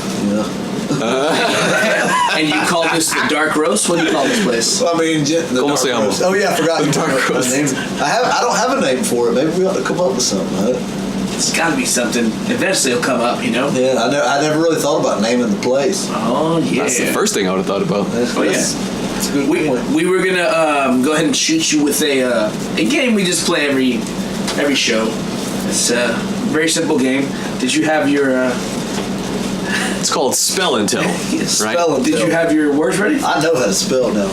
And you call this the Dark Roast? What do you call this place? I mean the ¿Cómo Dark se llama? Roast. Oh yeah, I forgot The Dark Roast. I don't have a name for it. Maybe we ought to come up with something. Huh? It's got to be something. Eventually it'll come up, Yeah, I never really thought about naming the place. Oh, yeah. That's the first thing I would have thought about. That's a good point. We were going to go ahead and shoot you with a game we just play every show. It's a very simple game. Did you have your... It's called Spell and Tell, right? Spell and Did Tell. you have your words ready? I know how to spell now.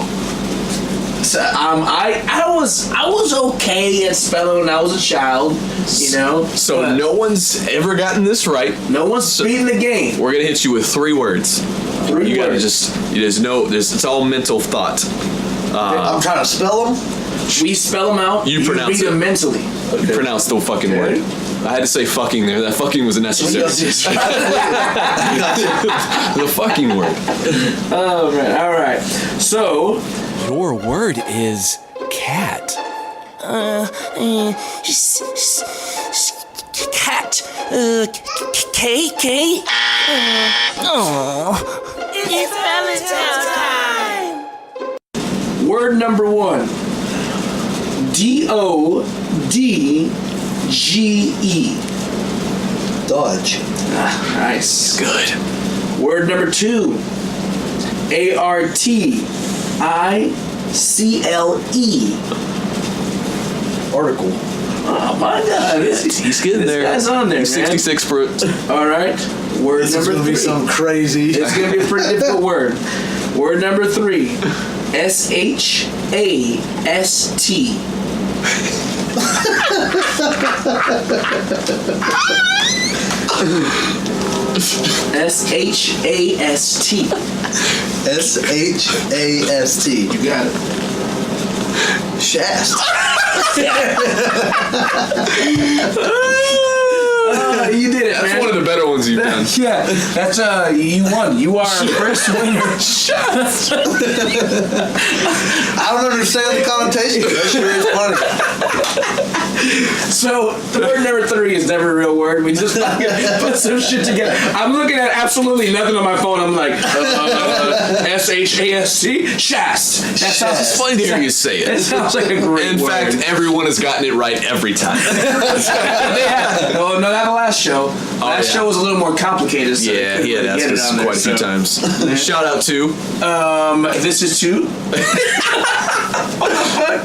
So, I was okay at spelling when I was a child, So but no one's ever gotten this right. no one's beating the game. We're gonna hit you with 3 words. You gotta words. it's all mental thought. I'm trying to spell them. We spell them out. You pronounce read them it. mentally. You pronounce the fucking word. I had to say fucking there. That fucking was necessary. The fucking word. All right. So Your word is cat. Cat. K. It's Valentine's time. word number 1. DODGE. Dodge. Nice. Good. Word number 2. ARTICLE. Article. Oh my God! He's getting this there. guy's on there, He's man. 66%. All right. Word This is number gonna 3. be something crazy. It's gonna be a pretty difficult word. Word number 3. SHAST. SHAST. SHAST. You got it. Shast. Oh, you did it, That's man. one of the better ones you've done. Yeah, that's you won. You are our first winner. I don't understand the connotation. That sure is funny. So the word number 3 is never a real word. We just put some shit together. I'm looking at absolutely nothing on my phone. I'm like SHAST. Shast. That sounds It's funny to hear you say It it. sounds like a great In word. fact, everyone has gotten it right every time. Oh no, not the last show. Last show was a little more complicated. So Yeah, he had asked us quite a few times. Shout out to This is to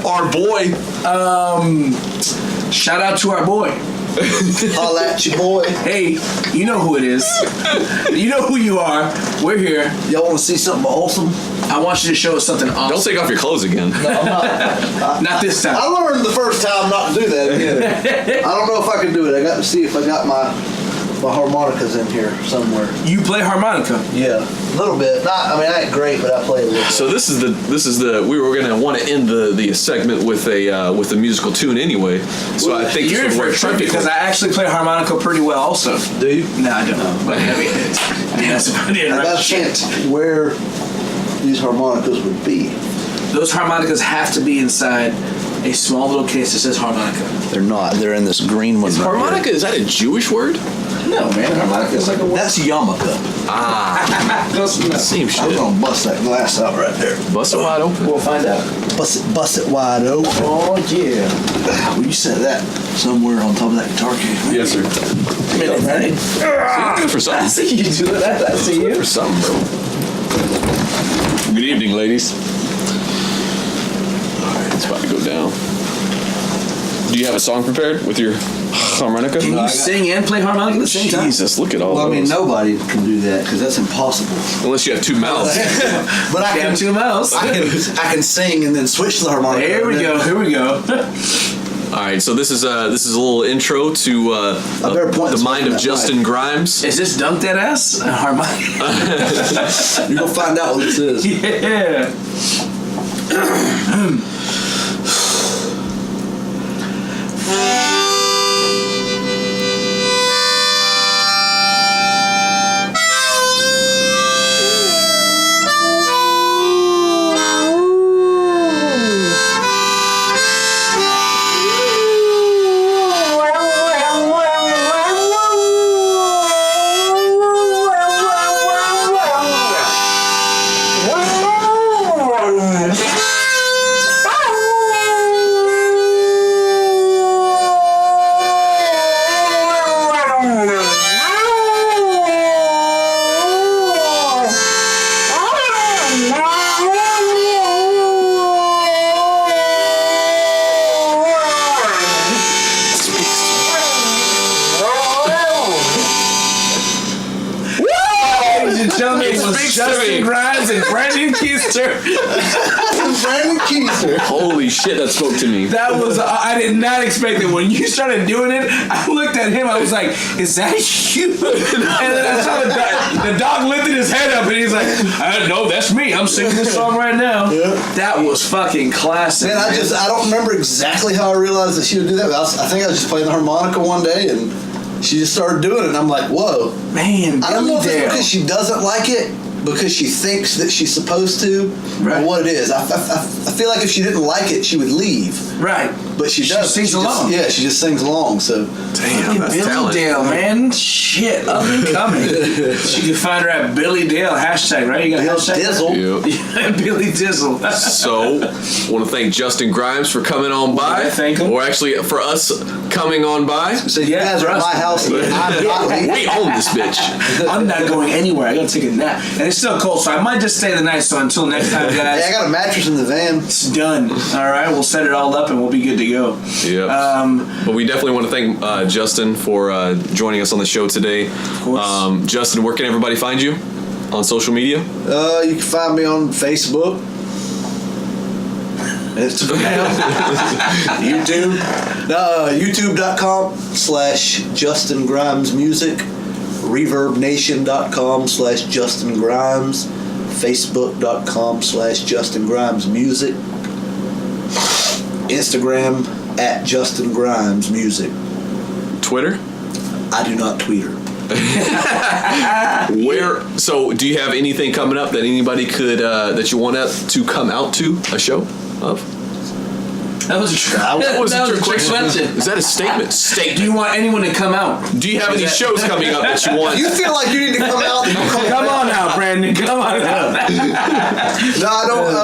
our boy. shout out to our boy. Holla at your boy. Hey, you know who it is. You know who you are. We're here. Y'all want to see something awesome? I want you to show us something Don't awesome. take off your clothes again. No, I'm not. Not this time. I learned the first time not to do that again. I don't know if I can do it. I got to see if I got my harmonicas in here somewhere. You play harmonica. Yeah, a little bit. I ain't great, but I play a little bit. So this is the we were gonna want to end the segment with a musical tune anyway. So I think you're in this for would a work treat because I actually play harmonica pretty well also. Do you? No, I don't know. But I mean that's about it, I right? got a chance where these harmonicas would be. Those harmonicas have to be inside a small little case that says harmonica. They're not. They're in this green one. Harmonica, is that a Jewish word? No, man, harmonica is like a word. That's yarmulke. Close enough. Same I'm shit. gonna bust that glass out right there. Bust it wide open. We'll find out. Bust it wide open. Oh yeah. Well, you said that somewhere on top of that guitar case. Right? Yes, sir. Come here, Manny. Good for I something. see you do that. I see you. For something, bro. Good evening, ladies. All right, it's about to go down. Do you have a song prepared with your harmonica? Can you sing and play harmonica at the same time? Jesus, look at all Well, I mean, those. nobody can do that because that's impossible. Unless you have 2 mouths. But I You can have 2 mouths. I can sing and then switch to the harmonica. Here we and then- go. Here we go. All right, so this is a little intro to better point the this mind one of that Justin Grimes. Is this Dunk That Ass? Harmonica. You're gonna find out what this is. Yeah. Keister. Holy shit, that spoke to me. That was, I did not expect it. When you started doing it, I looked at him, I was like, is that you? And then I saw the dog lifted his head up and he's like, no, that's me. I'm singing this song right now. Yeah. That was fucking classic. Man, I don't remember exactly how I realized that she would do that, but I think I was just playing the harmonica one day and she just started doing it and I'm like, whoa. Man, I don't know if it's BillDale. because she doesn't like it, because she thinks that she's supposed to, Right. or what it is. I feel like if she didn't like it, she would leave. Right. But she does. sings along. She just sings along. So Damn, that's talent. BillDale, man. Shit, up and coming. You can find her at BillDale hashtag, right? You got a Bill hashtag? Dizzle. Yep. Billy Dizzle. So, want to thank Justin Grimes for coming on by. Yeah, thank him. Or actually, for us coming on by. So you Yeah, guys are for at us. my house. And I'm not leaving. We own this bitch. I'm not going anywhere. I gotta take a nap. And it's still cold, so I might just stay the night. So until next time, Hey, I guys, got a mattress in the van. it's done. All right, we'll set it all up and we'll be good to go. Yep. But we definitely want to thank Justin for joining us on the show today. Of course. Justin, where can everybody find you on social media? You can find me on Facebook, Instagram, YouTube. YouTube.com/Justin Grimes Music, ReverbNation.com/Justin Grimes, Facebook.com/Justin Grimes Music, Instagram @Justin Grimes Music. Twitter? I do not tweeter. Where? So, do you have anything coming up that anybody could that you want to come out to a show of? That was a trick. That was a trick question. question. Is that a statement? Do you want anyone to come out? Do you have any shows coming up that you want? You feel like you need to come out? Come on out, Brandon. Come on out. No, I don't.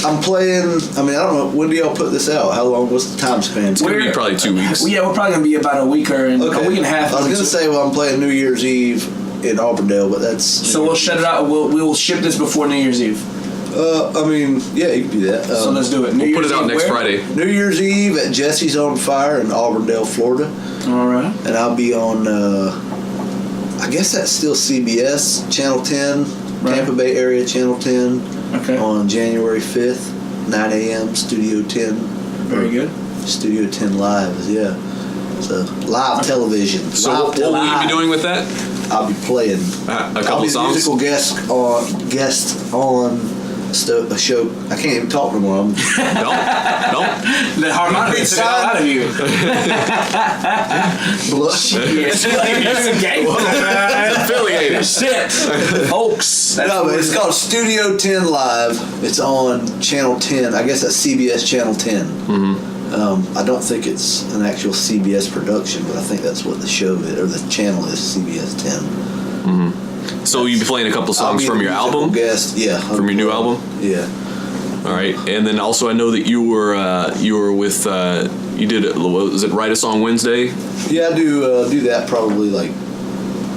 I'm playing. I mean, I don't know. When do y'all put this out? How long? What's the time span? It's gonna be probably 2 weeks. Yeah, we're probably gonna be about a week or a week and a half. I was gonna say, well, I'm playing New Year's Eve in Auburndale, but that's So we'll shut it out. We'll ship this before New Year's Eve. I mean, yeah, you can do that. So let's do it. We'll put it out next where? Friday. New Year's Eve at Jesse's on Fire in Auburndale, Florida, All right. and I'll be on. I guess that's still CBS Channel 10, Right. Tampa Bay area Channel 10, Okay. on January 5th, 9 a.m. Studio 10. Very good. Studio 10 Live, yeah. So live television. So, Live what will you be doing with that? I'll be playing A I'll couple be the songs? musical guest on a show. I can't even talk no more. No? The harmonica took it all out of you. Affiliated. Shit. Folks. That's No, but what it's called Studio 10 Live. It's on Channel 10. I guess that's CBS Channel 10. Mm-hmm. I don't think it's an actual CBS production, but I think that's what the show is, or the channel is, CBS 10. Mm-hmm. So you'll be playing a couple I'll songs be from the your musical album? Guest. Yeah. From your new album? Yeah. All right. And then also I know that you were with, you did, was it Write a Song Wednesday? Yeah, I do that probably like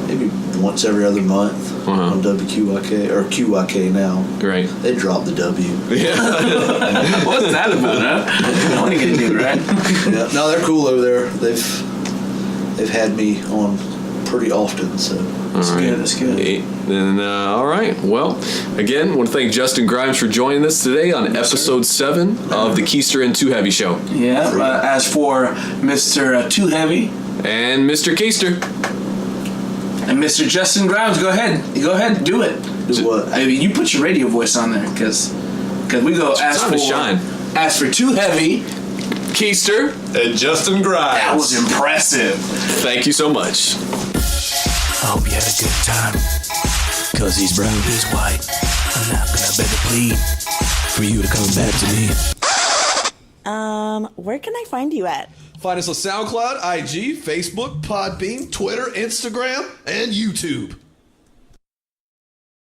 maybe once every other month on WQYK, or QYK now. Right. They dropped the W. Yeah. What's that about, huh? I want to get into it, right? Yeah, no, they're cool over there. They've had me on pretty often, so That's good. That's good. And all right. Well, again, want to thank Justin Grimes for joining us today on episode 7 of the Keister and 2Heavy show. Yeah. As for Mr. 2Heavy And Mr. Keister. and Mr. Justin Grimes, go ahead. Do it. do what? I mean, you put your radio voice on there, because we go as time for to shine. As for 2Heavy, Keister. And Justin Grimes. that was impressive. Thank you so much. I hope you had a good time. Cause he's brown, he's white. I'm not gonna beg or plead for you to come back to me. Where can I find you at? Find us on SoundCloud, IG, Facebook, Podbean, Twitter, Instagram, and YouTube.